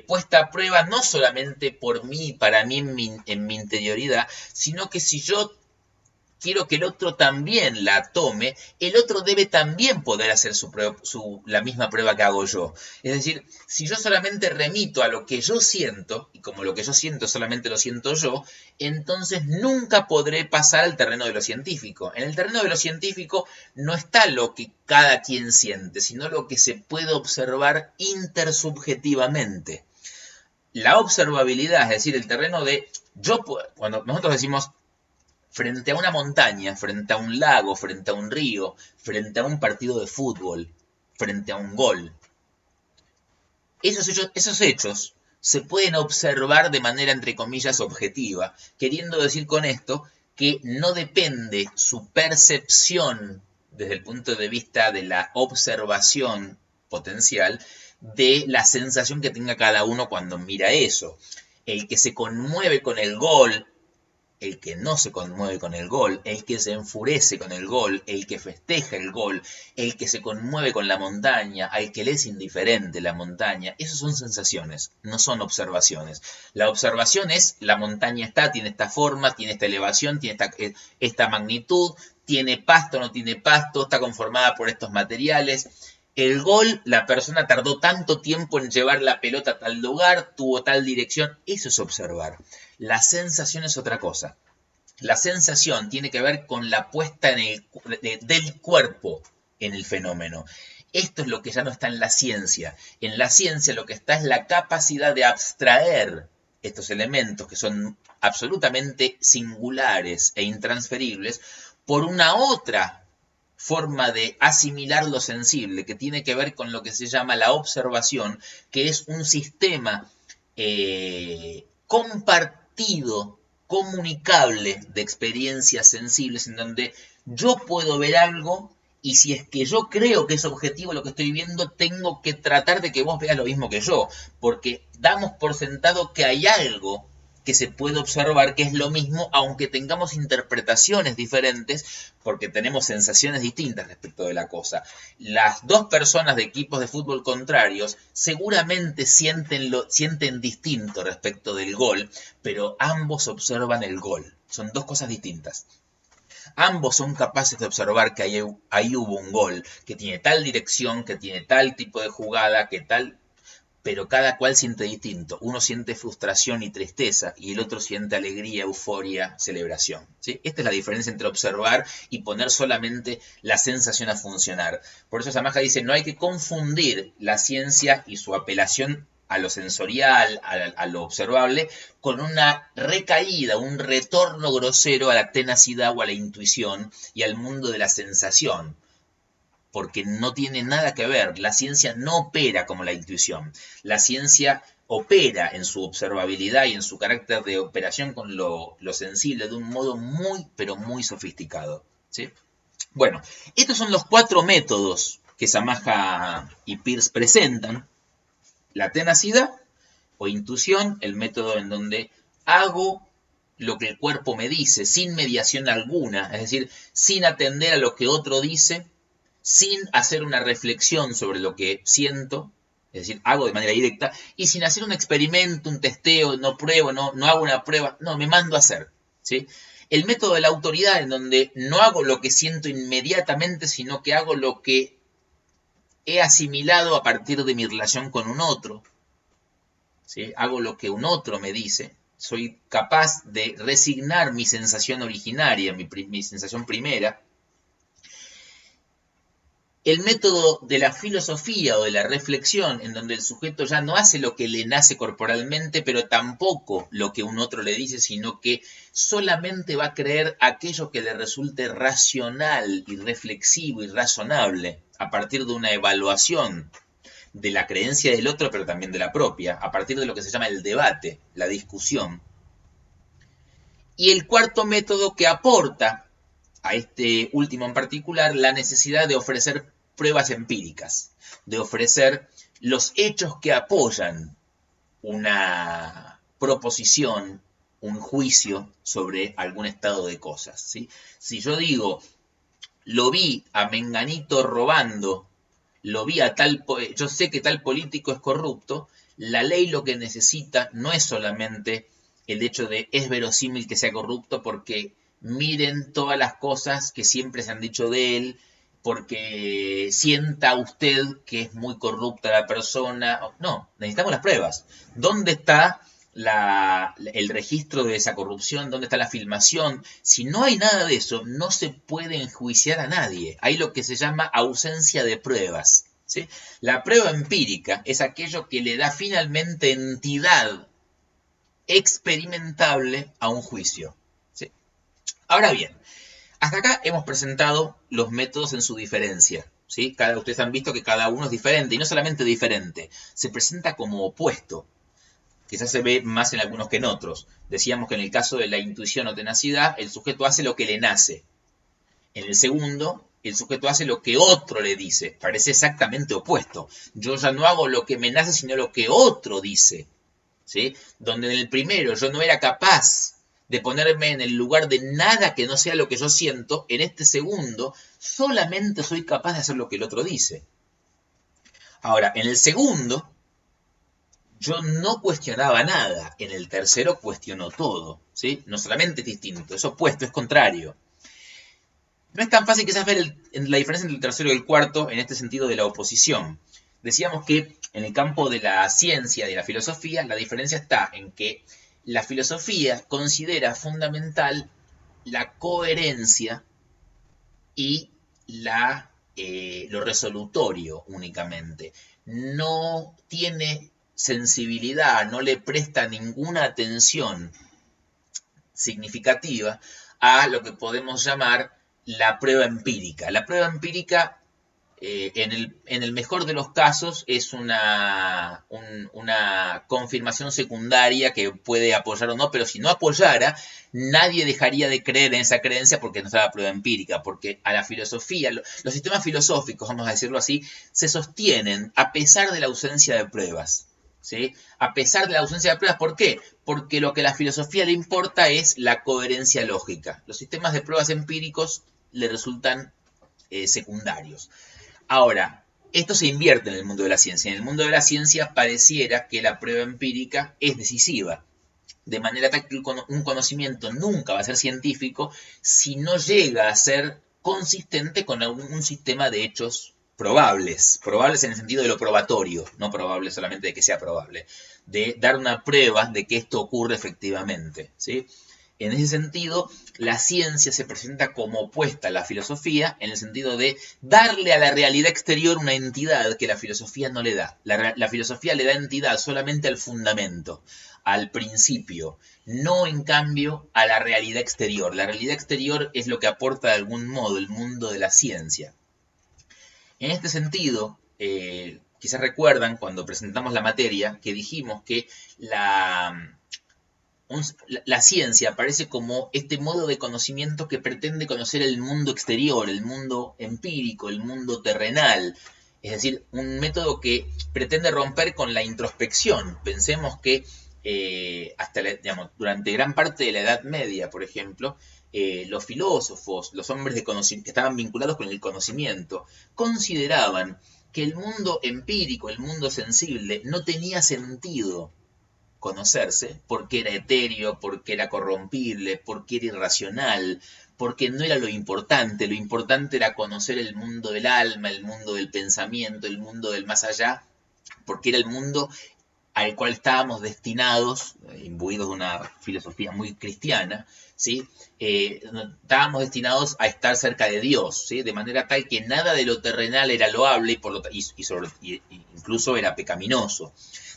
puesta a prueba no solamente por mí, para mí en mi interioridad, sino que si yo quiero que el otro también la tome, el otro debe también poder hacer la misma prueba que hago yo. Es decir, si yo solamente remito a lo que yo siento, y como lo que yo siento solamente lo siento yo, entonces nunca podré pasar al terreno de lo científico. En el terreno de lo científico no está lo que cada quien siente, sino lo que se puede observar intersubjetivamente. La observabilidad, es decir, el terreno de cuando nosotros decimos frente a una montaña, frente a un lago, frente a un río, frente a un partido de fútbol, frente a un gol. Esos hechos se pueden observar de manera, entre comillas, objetiva, queriendo decir con esto que no depende su percepción desde el punto de vista de la observación potencial de la sensación que tenga cada uno cuando mira eso. El que se conmueve con el gol, el que no se conmueve con el gol, el que se enfurece con el gol, el que festeja el gol, el que se conmueve con la montaña, al que le es indiferente la montaña, esas son sensaciones, no son observaciones. La observación es, la montaña tiene esta forma, tiene esta elevación, tiene esta magnitud, tiene pasto, no tiene pasto, está conformada por estos materiales. El gol, la persona tardó tanto tiempo en llevar la pelota a tal lugar, tuvo tal dirección, eso es observar. La sensación es otra cosa. La sensación tiene que ver con la puesta del cuerpo en el fenómeno. Esto es lo que ya no está en la ciencia. En la ciencia lo que está es la capacidad de abstraer estos elementos que son absolutamente singulares e intransferibles por una otra forma de asimilar lo sensible, que tiene que ver con lo que se llama la observación, que es un sistema compartido, comunicable de experiencias sensibles, en donde yo puedo ver algo y si es que yo creo que es objetivo lo que estoy viendo, tengo que tratar de que vos veas lo mismo que yo, porque damos por sentado que hay algo que se puede observar que es lo mismo, aunque tengamos interpretaciones diferentes, porque tenemos sensaciones distintas respecto de la cosa. Las dos personas de equipos de fútbol contrarios seguramente sienten distinto respecto del gol, pero ambos observan el gol. Son dos cosas distintas. Ambos son capaces de observar que ahí hubo un gol, que tiene tal dirección, que tiene tal tipo de jugada, que tal, pero cada cual siente distinto. Uno siente frustración y tristeza y el otro siente alegría, euforia, celebración. ¿Sí? Esta es la diferencia entre observar y poner solamente la sensación a funcionar. Por eso Samaja dice, no hay que confundir la ciencia y su apelación a lo sensorial, a lo observable, con una recaída, un retorno grosero a la tenacidad o a la intuición y al mundo de la sensación, porque no tiene nada que ver. La ciencia no opera como la intuición. La ciencia opera en su observabilidad y en su carácter de operación con lo sensible de un modo muy, pero muy sofisticado. ¿Sí? Bueno, estos son los 4 métodos que Samaja y Peirce presentan, la tenacidad o intuición, el método en donde hago lo que el cuerpo me dice, sin mediación alguna, es decir, sin atender a lo que otro dice, sin hacer una reflexión sobre lo que siento, es decir, hago de manera directa, y sin hacer un experimento, un testeo, no pruebo, no hago una prueba, no, me mando a hacer, ¿sí? El método de la autoridad, en donde no hago lo que siento inmediatamente, sino que hago lo que he asimilado a partir de mi relación con un otro, ¿sí? Hago lo que un otro me dice, soy capaz de resignar mi sensación originaria, mi sensación primera. El método de la filosofía o de la reflexión, en donde el sujeto ya no hace lo que le nace corporalmente, pero tampoco lo que un otro le dice, sino que solamente va a creer aquello que le resulte racional y reflexivo y razonable a partir de una evaluación de la creencia del otro, pero también de la propia, a partir de lo que se llama el debate, la discusión. Y el cuarto método que aporta a este último en particular la necesidad de ofrecer pruebas empíricas, de ofrecer los hechos que apoyan una proposición, un juicio sobre algún estado de cosas, ¿sí? Si yo digo, lo vi a Menganito robando, lo vi a yo sé que tal político es corrupto, la ley lo que necesita no es solamente el hecho de es verosímil que sea corrupto porque miren todas las cosas que siempre se han dicho de él, porque sienta usted que es muy corrupta la persona. No, necesitamos las pruebas. ¿Dónde está el registro de esa corrupción? ¿Dónde está la filmación? Si no hay nada de eso, no se puede enjuiciar a nadie. Hay lo que se llama ausencia de pruebas, ¿sí? La prueba empírica es aquello que le da finalmente entidad experimentable a un juicio, ¿sí? Ahora bien, hasta acá hemos presentado los métodos en su diferencia, ¿sí? Ustedes han visto que cada uno es diferente, y no solamente diferente, se presenta como opuesto. Quizás se ve más en algunos que en otros. Decíamos que en el caso de la intuición o tenacidad, el sujeto hace lo que le nace. En el segundo, el sujeto hace lo que otro le dice. Parece exactamente opuesto. Yo ya no hago lo que me nace, sino lo que otro dice, ¿sí? Donde en el primero yo no era capaz de ponerme en el lugar de nada que no sea lo que yo siento, en este segundo solamente soy capaz de hacer lo que el otro dice. Ahora, en el segundo, yo no cuestionaba nada. En el tercero cuestionó todo, ¿sí? No solamente es distinto, es opuesto, es contrario. No es tan fácil quizás ver la diferencia entre el tercero y el cuarto en este sentido de la oposición. Decíamos que en el campo de la ciencia y de la filosofía, la diferencia está en que la filosofía considera fundamental la coherencia y lo resolutorio únicamente. No tiene sensibilidad, no le presta ninguna atención significativa a lo que podemos llamar la prueba empírica. La prueba empírica, en el mejor de los casos, es una confirmación secundaria que puede apoyar o no, pero si no apoyara, nadie dejaría de creer en esa creencia porque no está la prueba empírica, porque a la filosofía, los sistemas filosóficos, vamos a decirlo así, se sostienen a pesar de la ausencia de pruebas, ¿sí? A pesar de la ausencia de pruebas, ¿por qué? Porque lo que a la filosofía le importa es la coherencia lógica. Los sistemas de pruebas empíricos le resultan secundarios. Ahora, esto se invierte en el mundo de la ciencia. En el mundo de la ciencia pareciera que la prueba empírica es decisiva. De manera tal que un conocimiento nunca va a ser científico si no llega a ser consistente con un sistema de hechos probables. Probables en el sentido de lo probatorio, no probable solamente de que sea probable. De dar una prueba de que esto ocurre efectivamente, ¿sí? En ese sentido, la ciencia se presenta como opuesta a la filosofía en el sentido de darle a la realidad exterior una entidad que la filosofía no le da. La filosofía le da entidad solamente al fundamento, al principio, no en cambio a la realidad exterior. La realidad exterior es lo que aporta de algún modo el mundo de la ciencia. En este sentido, quizás recuerdan cuando presentamos la materia que dijimos que la ciencia aparece como este modo de conocimiento que pretende conocer el mundo exterior, el mundo empírico, el mundo terrenal. Es decir, un método que pretende romper con la introspección. Pensemos que digamos, durante gran parte de la Edad Media, por ejemplo, los filósofos, los hombres de que estaban vinculados con el conocimiento, consideraban que el mundo empírico, el mundo sensible, no tenía sentido conocerse, porque era etéreo, porque era corrompible, porque era irracional, porque no era lo importante era conocer el mundo del alma, el mundo del pensamiento, el mundo del más allá, porque era el mundo al cual estábamos destinados, imbuidos de una filosofía muy cristiana, ¿sí? Estábamos destinados a estar cerca de Dios, ¿sí? De manera tal que nada de lo terrenal era loable y incluso era pecaminoso.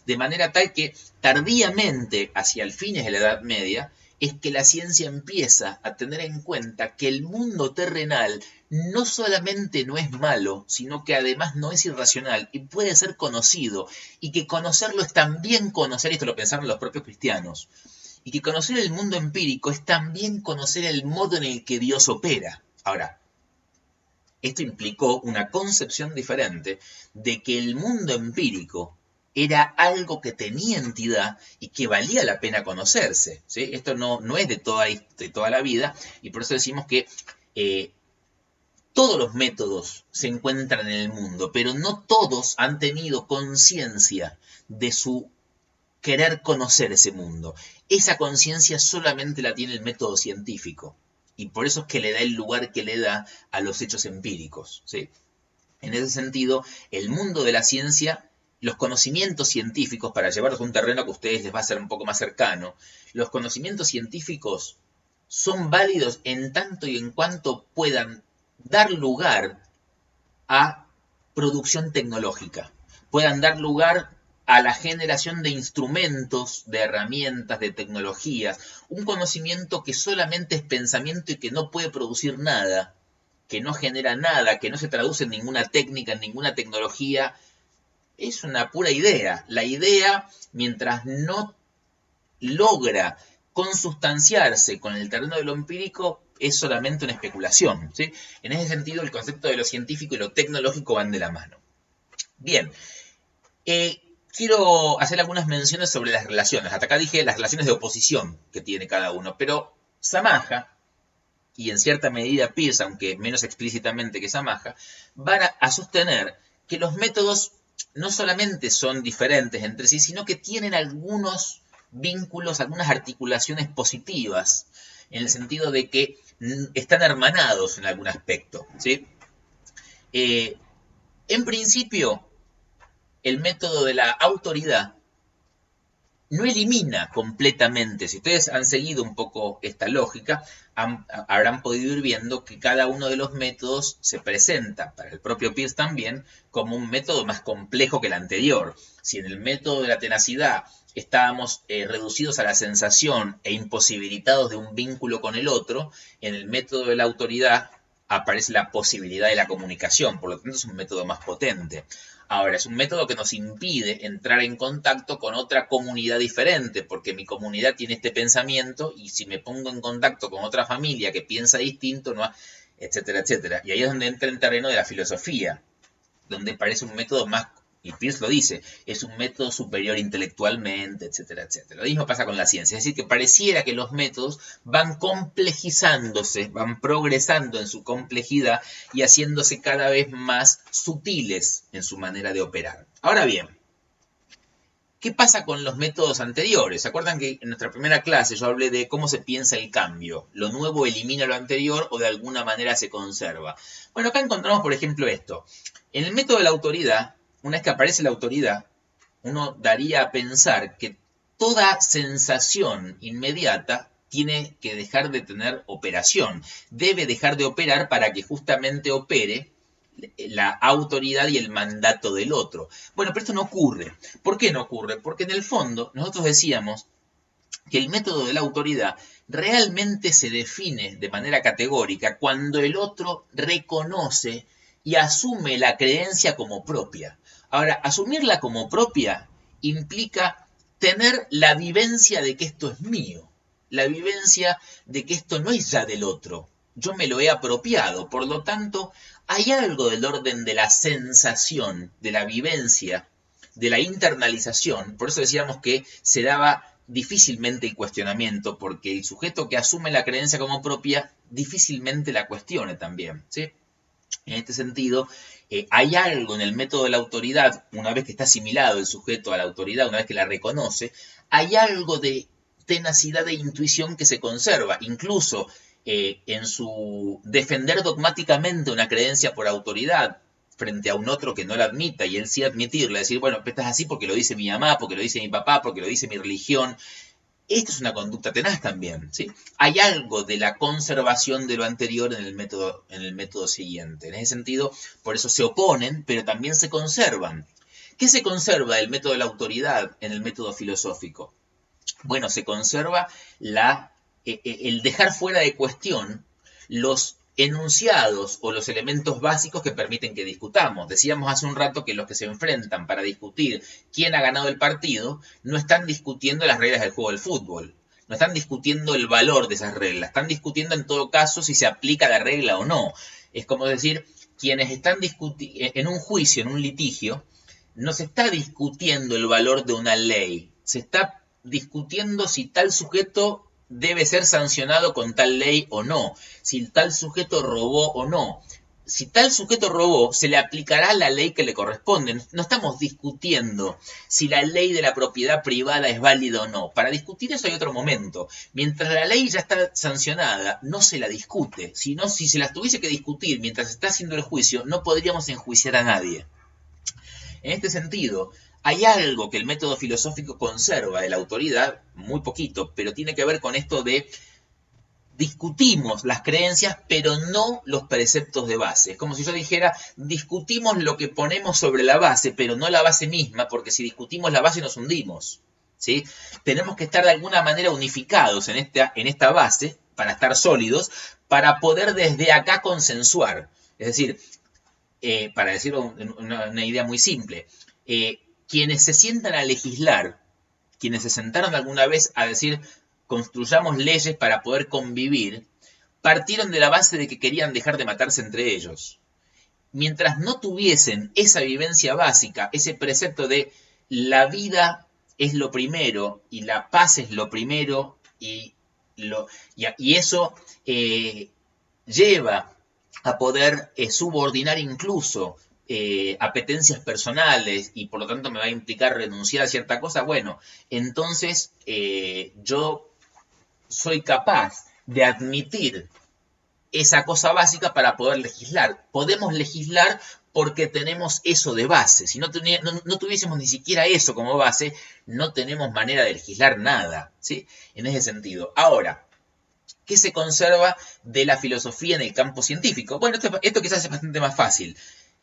De manera tal que tardíamente, hacia el fines de la Edad Media, es que la ciencia empieza a tener en cuenta que el mundo terrenal no solamente no es malo, sino que además no es irracional y puede ser conocido, y que conocerlo es también conocer, esto lo pensaron los propios cristianos, y que conocer el mundo empírico es también conocer el modo en el que Dios opera. Ahora, esto implicó una concepción diferente de que el mundo empírico era algo que tenía entidad y que valía la pena conocerse, ¿sí? Esto no es de toda la vida, y por eso decimos que todos los métodos se encuentran en el mundo, pero no todos han tenido conciencia de su querer conocer ese mundo. Esa conciencia solamente la tiene el método científico, y por eso es que le da el lugar que le da a los hechos empíricos, ¿sí? En ese sentido, el mundo de la ciencia, los conocimientos científicos, para llevarlos a un terreno que a ustedes les va a ser un poco más cercano, los conocimientos científicos son válidos en tanto y en cuanto puedan dar lugar a producción tecnológica, puedan dar lugar a la generación de instrumentos, de herramientas, de tecnologías. Un conocimiento que solamente es pensamiento y que no puede producir nada, que no genera nada, que no se traduce en ninguna técnica, en ninguna tecnología, es una pura idea. La idea, mientras no logra consustanciarse con el terreno de lo empírico, es solamente una especulación, ¿sí? En ese sentido, el concepto de lo científico y lo tecnológico van de la mano. Bien, quiero hacer algunas menciones sobre las relaciones. Hasta acá dije las relaciones de oposición que tiene cada uno, pero Samaja, y en cierta medida Peirce, aunque menos explícitamente que Samaja, van a sostener que los métodos no solamente son diferentes entre sí, sino que tienen algunos vínculos, algunas articulaciones positivas, en el sentido de que están hermanados en algún aspecto, ¿sí? En principio, el método de la autoridad no elimina completamente. Si ustedes han seguido un poco esta lógica, habrán podido ir viendo que cada uno de los métodos se presenta, para el propio Peirce también, como un método más complejo que el anterior. Si en el método de la tenacidad estábamos reducidos a la sensación e imposibilitados de un vínculo con el otro, en el método de la autoridad aparece la posibilidad de la comunicación, por lo tanto es un método más potente. Ahora, es un método que nos impide entrar en contacto con otra comunidad diferente, porque mi comunidad tiene este pensamiento y si me pongo en contacto con otra familia que piensa distinto, no, etcétera, etcétera. Y ahí es donde entra el terreno de la filosofía, donde parece un método más, y Peirce lo dice, es un método superior intelectualmente, etcétera, etcétera. Lo mismo pasa con la ciencia, es decir, que pareciera que los métodos van complejizándose, van progresando en su complejidad y haciéndose cada vez más sutiles en su manera de operar. Ahora bien, ¿qué pasa con los métodos anteriores? ¿Se acuerdan que en nuestra primera clase yo hablé de cómo se piensa el cambio? ¿Lo nuevo elimina lo anterior o de alguna manera se conserva? Bueno, acá encontramos, por ejemplo, esto. En el método de la autoridad, una vez que aparece la autoridad, uno daría a pensar que toda sensación inmediata tiene que dejar de tener operación. Debe dejar de operar para que justamente opere la autoridad y el mandato del otro. Bueno, pero esto no ocurre. ¿Por qué no ocurre? Porque en el fondo nosotros decíamos que el método de la autoridad realmente se define de manera categórica cuando el otro reconoce y asume la creencia como propia. Ahora, asumirla como propia implica tener la vivencia de que esto es mío, la vivencia de que esto no es ya del otro, yo me lo he apropiado, por lo tanto, hay algo del orden de la sensación, de la vivencia, de la internalización, por eso decíamos que se daba difícilmente el cuestionamiento, porque el sujeto que asume la creencia como propia difícilmente la cuestione también, ¿sí? En este sentido, hay algo en el método de la autoridad, una vez que está asimilado el sujeto a la autoridad, una vez que la reconoce, hay algo de tenacidad e intuición que se conserva, incluso en su defender dogmáticamente una creencia por autoridad frente a un otro que no la admita y él sí admitirla, decir, bueno, estás así porque lo dice mi mamá, porque lo dice mi papá, porque lo dice mi religión. Esto es una conducta tenaz también, ¿sí? Hay algo de la conservación de lo anterior en el método siguiente. En ese sentido, por eso se oponen, pero también se conservan. ¿Qué se conserva del método de la autoridad en el método filosófico? Bueno, se conserva el dejar fuera de cuestión los enunciados o los elementos básicos que permiten que discutamos. Decíamos hace un rato que los que se enfrentan para discutir quién ha ganado el partido no están discutiendo las reglas del juego del fútbol, no están discutiendo el valor de esas reglas, están discutiendo en todo caso si se aplica la regla o no. Es como decir, quienes están en un juicio, en un litigio, no se está discutiendo el valor de una ley, se está discutiendo si tal sujeto debe ser sancionado con tal ley o no, si tal sujeto robó o no. Si tal sujeto robó, se le aplicará la ley que le corresponde. No estamos discutiendo si la ley de la propiedad privada es válida o no. Para discutir eso hay otro momento. Mientras la ley ya está sancionada, no se la discute. Si se las tuviese que discutir mientras se está haciendo el juicio, no podríamos enjuiciar a nadie. En este sentido, hay algo que el método filosófico conserva de la autoridad, muy poquito, pero tiene que ver con esto de discutimos las creencias, pero no los preceptos de base. Es como si yo dijera, discutimos lo que ponemos sobre la base, pero no la base misma, porque si discutimos la base nos hundimos, ¿sí? Tenemos que estar de alguna manera unificados en esta base, para estar sólidos, para poder desde acá consensuar. Es decir, para decirlo una idea muy simple, quienes se sientan a legislar, quienes se sentaron alguna vez a decir construyamos leyes para poder convivir, partieron de la base de que querían dejar de matarse entre ellos. Mientras no tuviesen esa vivencia básica, ese precepto de la vida es lo primero y la paz es lo primero y eso lleva a poder subordinar incluso apetencias personales y por lo tanto me va a implicar renunciar a cierta cosa, bueno, entonces yo soy capaz de admitir esa cosa básica para poder legislar. Podemos legislar porque tenemos eso de base. Si no tuviésemos ni siquiera eso como base, no tenemos manera de legislar nada, ¿sí? En ese sentido. Ahora, ¿qué se conserva de la filosofía en el campo científico? Bueno, esto quizás es bastante más fácil.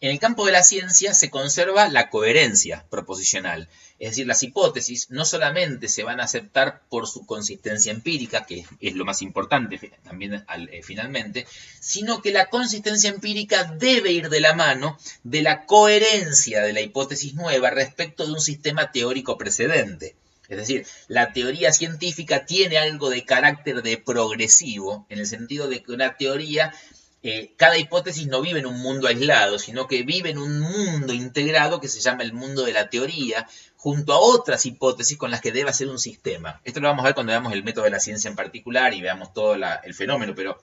En el campo de la ciencia se conserva la coherencia proposicional. Es decir, las hipótesis no solamente se van a aceptar por su consistencia empírica, que es lo más importante también finalmente, sino que la consistencia empírica debe ir de la mano de la coherencia de la hipótesis nueva respecto de un sistema teórico precedente. Es decir, la teoría científica tiene algo de carácter de progresivo, en el sentido de que una teoría, cada hipótesis no vive en un mundo aislado, sino que vive en un mundo integrado que se llama el mundo de la teoría, junto a otras hipótesis con las que debe hacer un sistema. Esto lo vamos a ver cuando veamos el método de la ciencia en particular y veamos todo el fenómeno, pero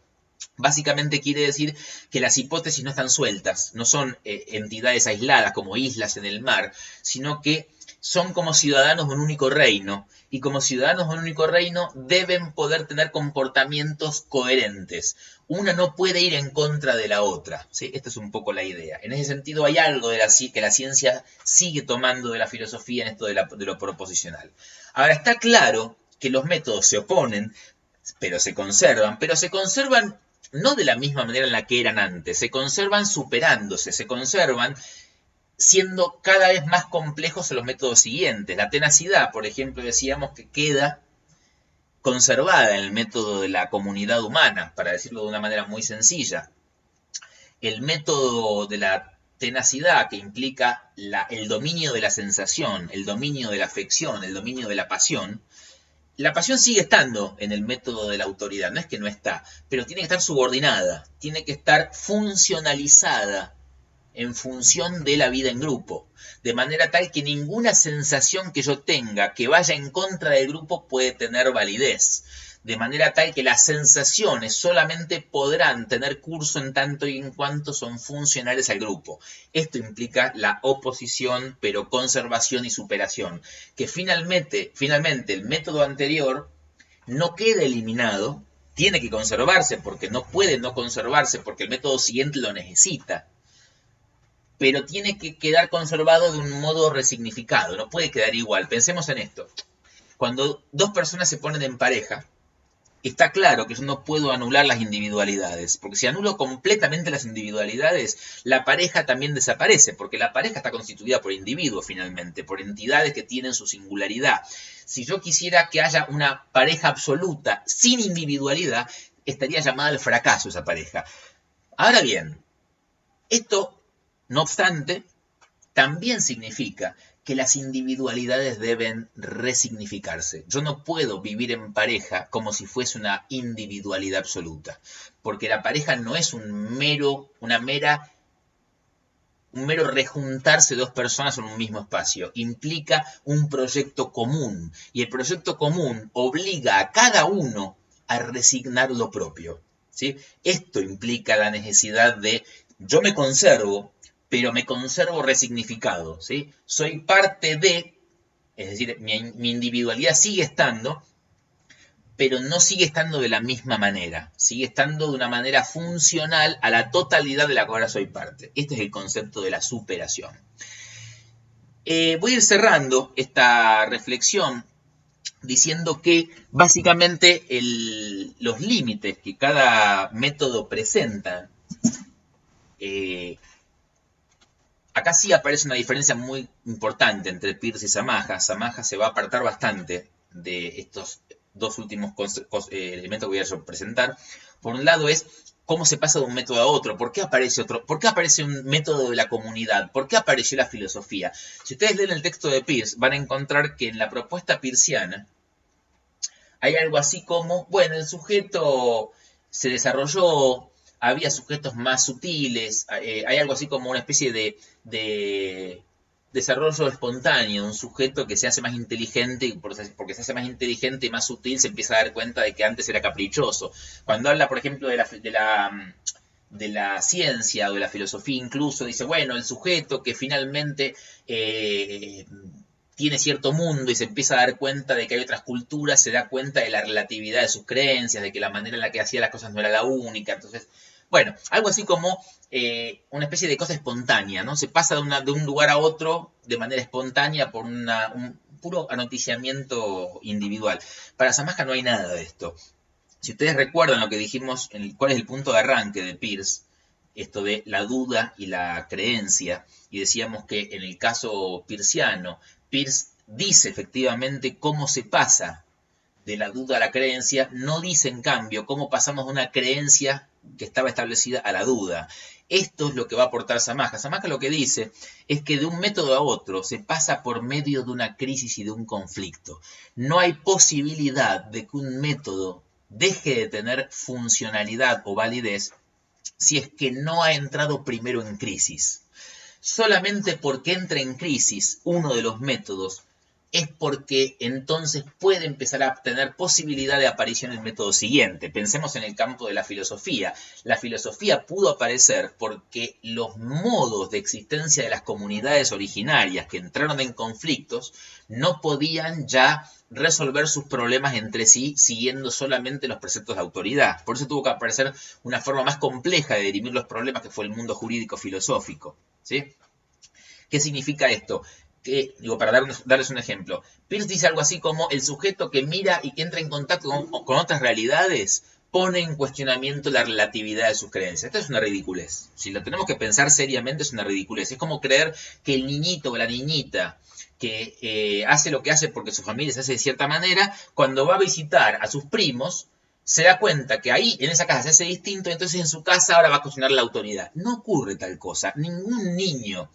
básicamente quiere decir que las hipótesis no están sueltas, no son entidades aisladas como islas en el mar, sino que son como ciudadanos de un único reino, y como ciudadanos de un único reino deben poder tener comportamientos coherentes. Una no puede ir en contra de la otra, ¿sí? Esta es un poco la idea. En ese sentido hay algo que la ciencia sigue tomando de la filosofía en esto de lo proposicional. Ahora, está claro que los métodos se oponen, pero se conservan no de la misma manera en la que eran antes, se conservan superándose, se conservan siendo cada vez más complejos los métodos siguientes. La tenacidad, por ejemplo, decíamos que queda conservada en el método de la comunidad humana, para decirlo de una manera muy sencilla. El método de la tenacidad que implica el dominio de la sensación, el dominio de la afección, el dominio de la pasión sigue estando en el método de la autoridad, no es que no está, pero tiene que estar subordinada, tiene que estar funcionalizada en función de la vida en grupo, de manera tal que ninguna sensación que yo tenga que vaya en contra del grupo puede tener validez, de manera tal que las sensaciones solamente podrán tener curso en tanto y en cuanto son funcionales al grupo. Esto implica la oposición, pero conservación y superación, que finalmente el método anterior no queda eliminado, tiene que conservarse porque no puede no conservarse porque el método siguiente lo necesita, pero tiene que quedar conservado de un modo resignificado, no puede quedar igual. Pensemos en esto. Cuando dos personas se ponen en pareja, está claro que yo no puedo anular las individualidades, porque si anulo completamente las individualidades, la pareja también desaparece, porque la pareja está constituida por individuos finalmente, por entidades que tienen su singularidad. Si yo quisiera que haya una pareja absoluta sin individualidad, estaría llamada al fracaso esa pareja. Ahora bien, esto, no obstante, también significa que las individualidades deben resignificarse. Yo no puedo vivir en pareja como si fuese una individualidad absoluta, porque la pareja no es un mero rejuntarse dos personas en un mismo espacio, implica un proyecto común, y el proyecto común obliga a cada uno a resignar lo propio, ¿sí? Esto implica la necesidad de yo me conservo, pero me conservo resignificado, ¿sí? Soy parte de, es decir, mi individualidad sigue estando, pero no sigue estando de la misma manera, sigue estando de una manera funcional a la totalidad de la que ahora soy parte. Este es el concepto de la superación. Voy a ir cerrando esta reflexión diciendo que básicamente los límites que cada método presenta, acá sí aparece una diferencia muy importante entre Peirce y Samaja. Samaja se va a apartar bastante de estos dos últimos elementos que voy a presentar. Por un lado es cómo se pasa de un método a otro, por qué aparece otro, por qué aparece un método de la comunidad, por qué apareció la filosofía. Si ustedes leen el texto de Peirce, van a encontrar que en la propuesta peirciana hay algo así como, bueno, el sujeto se desarrolló, había sujetos más sutiles, hay algo así como una especie de desarrollo espontáneo, un sujeto que se hace más inteligente, porque se hace más inteligente y más sutil, se empieza a dar cuenta de que antes era caprichoso. Cuando habla, por ejemplo, de la ciencia o de la filosofía incluso, dice, bueno, el sujeto que finalmente tiene cierto mundo y se empieza a dar cuenta de que hay otras culturas, se da cuenta de la relatividad de sus creencias, de que la manera en la que hacía las cosas no era la única. Entonces, bueno, algo así como una especie de cosa espontánea, ¿no? Se pasa de un lugar a otro de manera espontánea por un puro anoticiamiento individual. Para Samaja no hay nada de esto. Si ustedes recuerdan lo que dijimos, cuál es el punto de arranque de Peirce, esto de la duda y la creencia, y decíamos que en el caso peirciano, Peirce dice efectivamente cómo se pasa de la duda a la creencia, no dice en cambio cómo pasamos de una creencia que estaba establecida a la duda. Esto es lo que va a aportar Samaja. Samaja lo que dice es que de un método a otro se pasa por medio de una crisis y de un conflicto. No hay posibilidad de que un método deje de tener funcionalidad o validez si es que no ha entrado primero en crisis. Solamente porque entra en crisis uno de los métodos es porque entonces puede empezar a tener posibilidad de aparición el método siguiente. Pensemos en el campo de la filosofía. La filosofía pudo aparecer porque los modos de existencia de las comunidades originarias que entraron en conflictos no podían ya resolver sus problemas entre sí siguiendo solamente los preceptos de autoridad. Por eso tuvo que aparecer una forma más compleja de dirimir los problemas que fue el mundo jurídico filosófico, ¿sí? ¿Qué significa esto? Para darles un ejemplo, Peirce dice algo así como el sujeto que mira y que entra en contacto con otras realidades pone en cuestionamiento la relatividad de sus creencias. Esto es una ridiculez. Si lo tenemos que pensar seriamente, es una ridiculez. Es como creer que el niñito o la niñita que hace lo que hace porque su familia se hace de cierta manera, cuando va a visitar a sus primos, se da cuenta que ahí, en esa casa, se hace distinto, entonces en su casa ahora va a cuestionar la autoridad. No ocurre tal cosa. Ningún niño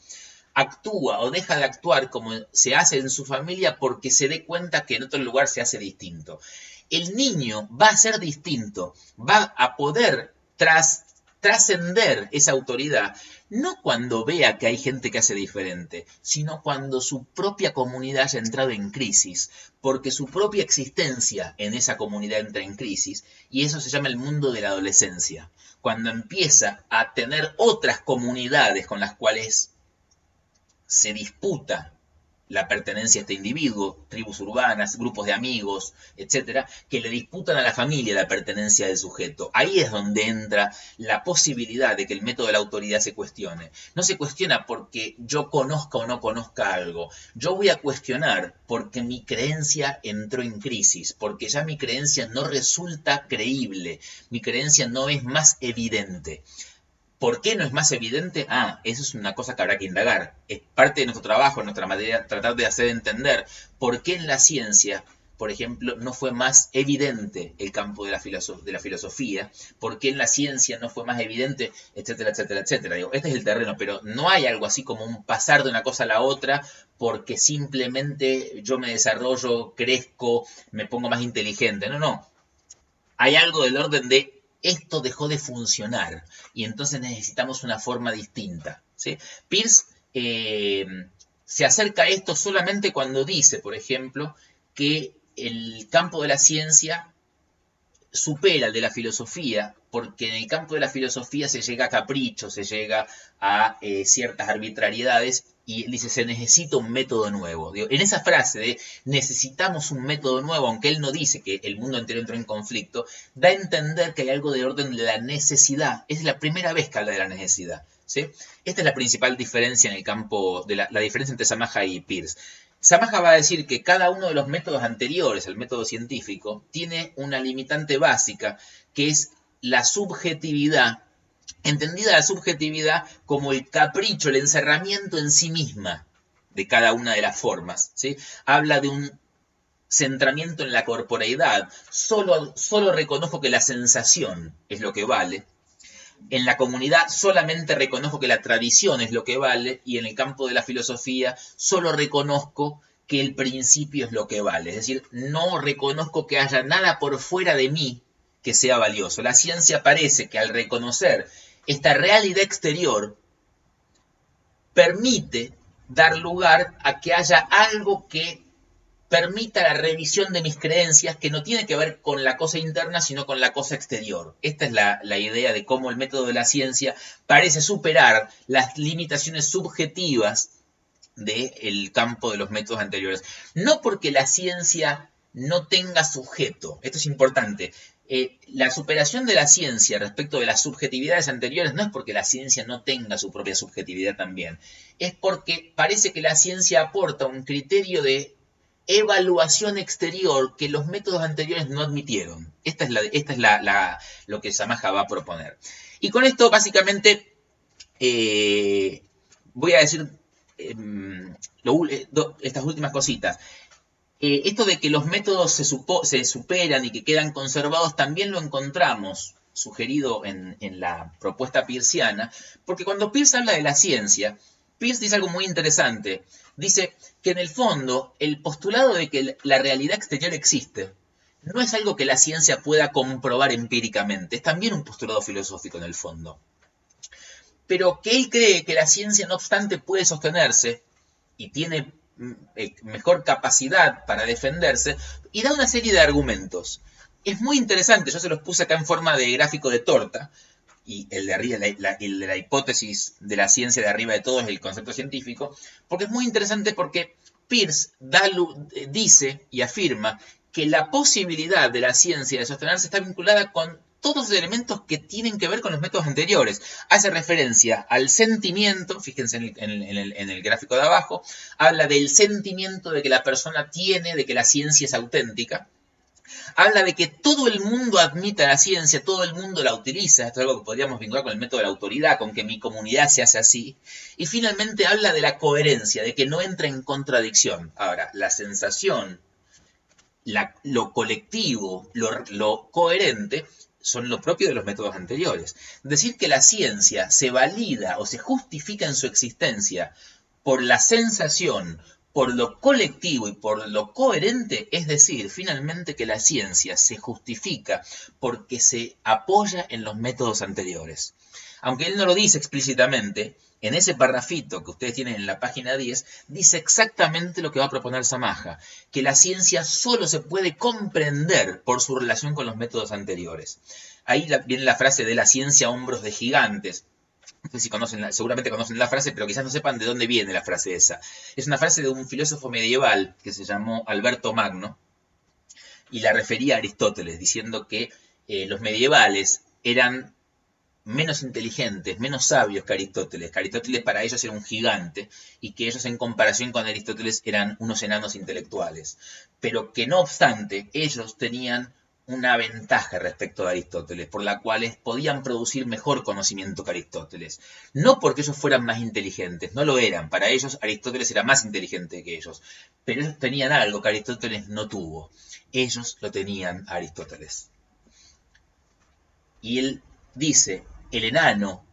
actúa o deja de actuar como se hace en su familia porque se dé cuenta que en otro lugar se hace distinto. El niño va a ser distinto, va a poder trascender esa autoridad, no cuando vea que hay gente que hace diferente, sino cuando su propia comunidad haya entrado en crisis, porque su propia existencia en esa comunidad entra en crisis, y eso se llama el mundo de la adolescencia, cuando empieza a tener otras comunidades con las cuales se disputa la pertenencia a este individuo, tribus urbanas, grupos de amigos, etcétera, que le disputan a la familia la pertenencia del sujeto. Ahí es donde entra la posibilidad de que el método de la autoridad se cuestione. No se cuestiona porque yo conozca o no conozca algo. Yo voy a cuestionar porque mi creencia entró en crisis, porque ya mi creencia no resulta creíble, mi creencia no es más evidente. ¿Por qué no es más evidente? Eso es una cosa que habrá que indagar. Es parte de nuestro trabajo, nuestra materia, tratar de hacer entender por qué en la ciencia, por ejemplo, no fue más evidente el campo de la filosofía, por qué en la ciencia no fue más evidente, etcétera, etcétera, etcétera. Digo, este es el terreno, pero no hay algo así como un pasar de una cosa a la otra porque simplemente yo me desarrollo, crezco, me pongo más inteligente. No, no. Hay algo del orden de esto dejó de funcionar y entonces necesitamos una forma distinta, ¿sí? Peirce se acerca a esto solamente cuando dice, por ejemplo, que el campo de la ciencia supera el de la filosofía, porque en el campo de la filosofía se llega a caprichos, se llega a ciertas arbitrariedades, y dice, se necesita un método nuevo. Digo, en esa frase de necesitamos un método nuevo, aunque él no dice que el mundo entero entró en conflicto, da a entender que hay algo de orden de la necesidad. Es la primera vez que habla de la necesidad, ¿sí? Esta es la principal diferencia en el campo, de la diferencia entre Samaja y Peirce. Samaja va a decir que cada uno de los métodos anteriores al método científico tiene una limitante básica, que es la subjetividad, entendida la subjetividad como el capricho, el encerramiento en sí misma de cada una de las formas, ¿sí? Habla de un centramiento en la corporeidad. Solo reconozco que la sensación es lo que vale. En la comunidad solamente reconozco que la tradición es lo que vale, y en el campo de la filosofía solo reconozco que el principio es lo que vale. Es decir, no reconozco que haya nada por fuera de mí que sea valioso. La ciencia parece que al reconocer esta realidad exterior permite dar lugar a que haya algo que permita la revisión de mis creencias, que no tiene que ver con la cosa interna, sino con la cosa exterior. Esta es la idea de cómo el método de la ciencia parece superar las limitaciones subjetivas del campo de los métodos anteriores. No porque la ciencia no tenga sujeto, esto es importante. La superación de la ciencia respecto de las subjetividades anteriores no es porque la ciencia no tenga su propia subjetividad también, es porque parece que la ciencia aporta un criterio de evaluación exterior que los métodos anteriores no admitieron. Esta es lo que Samaja va a proponer. Y con esto, básicamente, voy a decir estas últimas cositas. Esto de que los métodos se superan y que quedan conservados también lo encontramos sugerido en la propuesta peirciana, porque cuando Peirce habla de la ciencia, Peirce dice algo muy interesante. Dice que en el fondo el postulado de que la realidad exterior existe no es algo que la ciencia pueda comprobar empíricamente, es también un postulado filosófico en el fondo. Pero que él cree que la ciencia, no obstante, puede sostenerse y tiene mejor capacidad para defenderse, y da una serie de argumentos. Es muy interesante, yo se los puse acá en forma de gráfico de torta, y el de arriba, el de la hipótesis de la ciencia de arriba de todo es el concepto científico, porque es muy interesante porque Peirce dice y afirma que la posibilidad de la ciencia de sostenerse está vinculada con todos los elementos que tienen que ver con los métodos anteriores. Hace referencia al sentimiento, fíjense en el gráfico de abajo, habla del sentimiento de que la persona tiene, de que la ciencia es auténtica. Habla de que todo el mundo admita la ciencia, todo el mundo la utiliza, esto es algo que podríamos vincular con el método de la autoridad, con que mi comunidad se hace así. Y finalmente habla de la coherencia, de que no entra en contradicción. Ahora, la sensación lo colectivo, lo coherente, son lo propio de los métodos anteriores. Decir que la ciencia se valida o se justifica en su existencia por la sensación, por lo colectivo y por lo coherente, es decir, finalmente que la ciencia se justifica porque se apoya en los métodos anteriores. Aunque él no lo dice explícitamente, en ese parrafito que ustedes tienen en la página 10, dice exactamente lo que va a proponer Samaja, que la ciencia solo se puede comprender por su relación con los métodos anteriores. Ahí viene la frase de la ciencia a hombros de gigantes. No sé si conocen, seguramente conocen la frase, pero quizás no sepan de dónde viene la frase esa. Es una frase de un filósofo medieval que se llamó Alberto Magno y la refería a Aristóteles, diciendo que los medievales eran menos inteligentes, menos sabios que Aristóteles. Que Aristóteles para ellos era un gigante y que ellos en comparación con Aristóteles eran unos enanos intelectuales. Pero que no obstante, ellos tenían una ventaja respecto a Aristóteles, por la cual podían producir mejor conocimiento que Aristóteles. No porque ellos fueran más inteligentes, no lo eran. Para ellos Aristóteles era más inteligente que ellos. Pero ellos tenían algo que Aristóteles no tuvo. Ellos lo tenían a Aristóteles. Y él dice, el enano,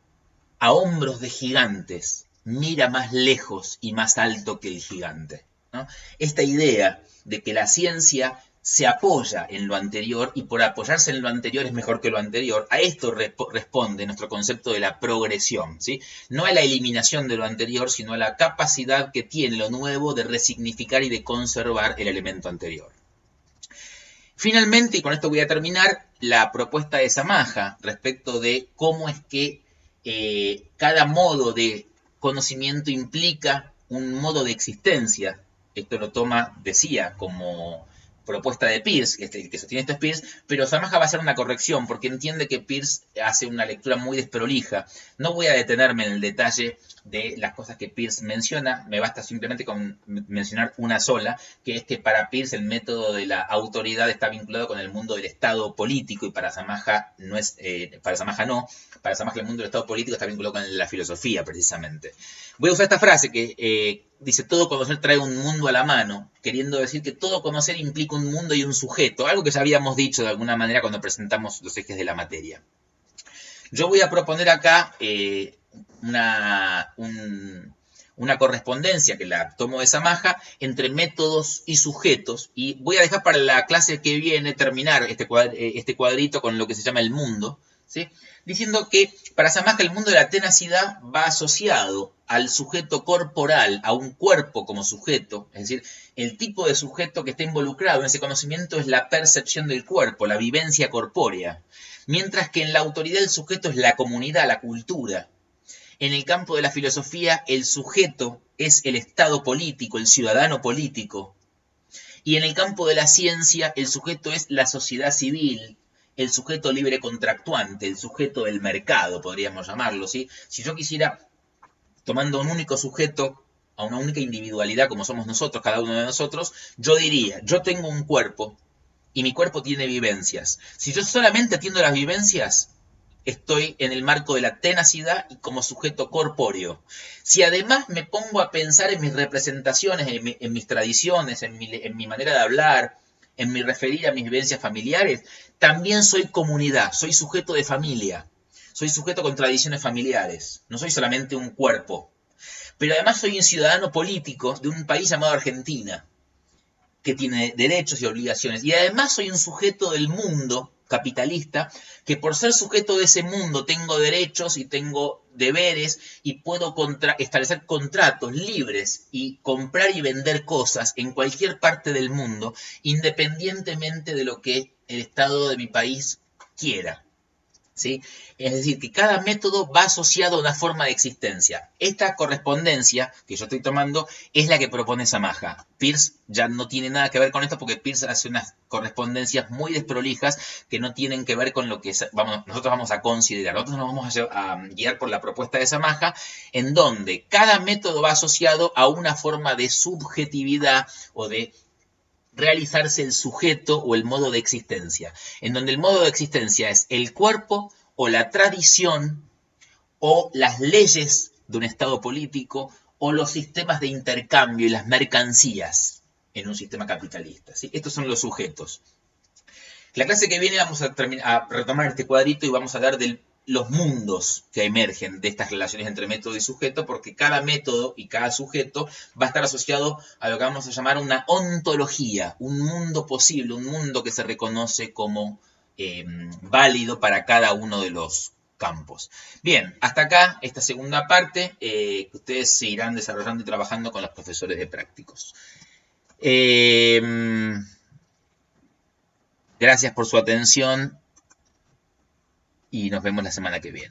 a hombros de gigantes, mira más lejos y más alto que el gigante, ¿no? Esta idea de que la ciencia se apoya en lo anterior y por apoyarse en lo anterior es mejor que lo anterior, a esto responde nuestro concepto de la progresión, ¿sí? No a la eliminación de lo anterior, sino a la capacidad que tiene lo nuevo de resignificar y de conservar el elemento anterior. Finalmente, y con esto voy a terminar, la propuesta de Samaja respecto de cómo es que cada modo de conocimiento implica un modo de existencia. Esto lo toma, decía, como propuesta de Peirce, que sostiene esto es Peirce, pero Samaja va a hacer una corrección porque entiende que Peirce hace una lectura muy desprolija. No voy a detenerme en el detalle de las cosas que Peirce menciona, me basta simplemente con mencionar una sola, que es que para Peirce el método de la autoridad está vinculado con el mundo del Estado político y para Samaja no es, para Samaja el mundo del Estado político está vinculado con la filosofía precisamente. Voy a usar esta frase que dice, todo conocer trae un mundo a la mano, queriendo decir que todo conocer implica un mundo y un sujeto, algo que ya habíamos dicho de alguna manera cuando presentamos los ejes de la materia. Yo voy a proponer acá una correspondencia que la tomo de Samaja entre métodos y sujetos, y voy a dejar para la clase que viene terminar este cuadrito con lo que se llama el mundo, ¿sí? Diciendo que para Samaja el mundo de la tenacidad va asociado al sujeto corporal, a un cuerpo como sujeto, es decir, el tipo de sujeto que está involucrado en ese conocimiento es la percepción del cuerpo, la vivencia corpórea, mientras que en la autoridad el sujeto es la comunidad, la cultura. En el campo de la filosofía el sujeto es el Estado político, el ciudadano político, y en el campo de la ciencia el sujeto es la sociedad civil, el sujeto libre contractuante, el sujeto del mercado, podríamos llamarlo, ¿sí? Si yo quisiera, tomando un único sujeto, a una única individualidad como somos nosotros, cada uno de nosotros, yo diría, yo tengo un cuerpo y mi cuerpo tiene vivencias. Si yo solamente atiendo las vivencias, estoy en el marco de la tenacidad y como sujeto corpóreo. Si además me pongo a pensar en mis representaciones, en mis tradiciones, en mi manera de hablar, en mi referir a mis vivencias familiares, también soy comunidad, soy sujeto de familia, soy sujeto con tradiciones familiares, no soy solamente un cuerpo. Pero además soy un ciudadano político de un país llamado Argentina, que tiene derechos y obligaciones. Y además soy un sujeto del mundo capitalista, que por ser sujeto de ese mundo tengo derechos y tengo deberes y puedo establecer contratos libres y comprar y vender cosas en cualquier parte del mundo, independientemente de lo que el Estado de mi país quiera. ¿Sí? Es decir, que cada método va asociado a una forma de existencia. Esta correspondencia que yo estoy tomando es la que propone Samaja. Peirce ya no tiene nada que ver con esto porque Peirce hace unas correspondencias muy desprolijas que no tienen que ver con lo que nosotros vamos a considerar. Nosotros nos vamos a guiar por la propuesta de Samaja, en donde cada método va asociado a una forma de subjetividad o de realizarse el sujeto o el modo de existencia, en donde el modo de existencia es el cuerpo o la tradición o las leyes de un estado político o los sistemas de intercambio y las mercancías. en un sistema capitalista. ¿Sí? Estos son los sujetos. La clase que viene vamos a retomar este cuadrito y vamos a hablar de los mundos que emergen de estas relaciones entre método y sujeto, porque cada método y cada sujeto va a estar asociado a lo que vamos a llamar una ontología, un mundo posible, un mundo que se reconoce como válido para cada uno de los campos. Bien, hasta acá esta segunda parte que ustedes se irán desarrollando y trabajando con los profesores de prácticos. Gracias por su atención y nos vemos la semana que viene.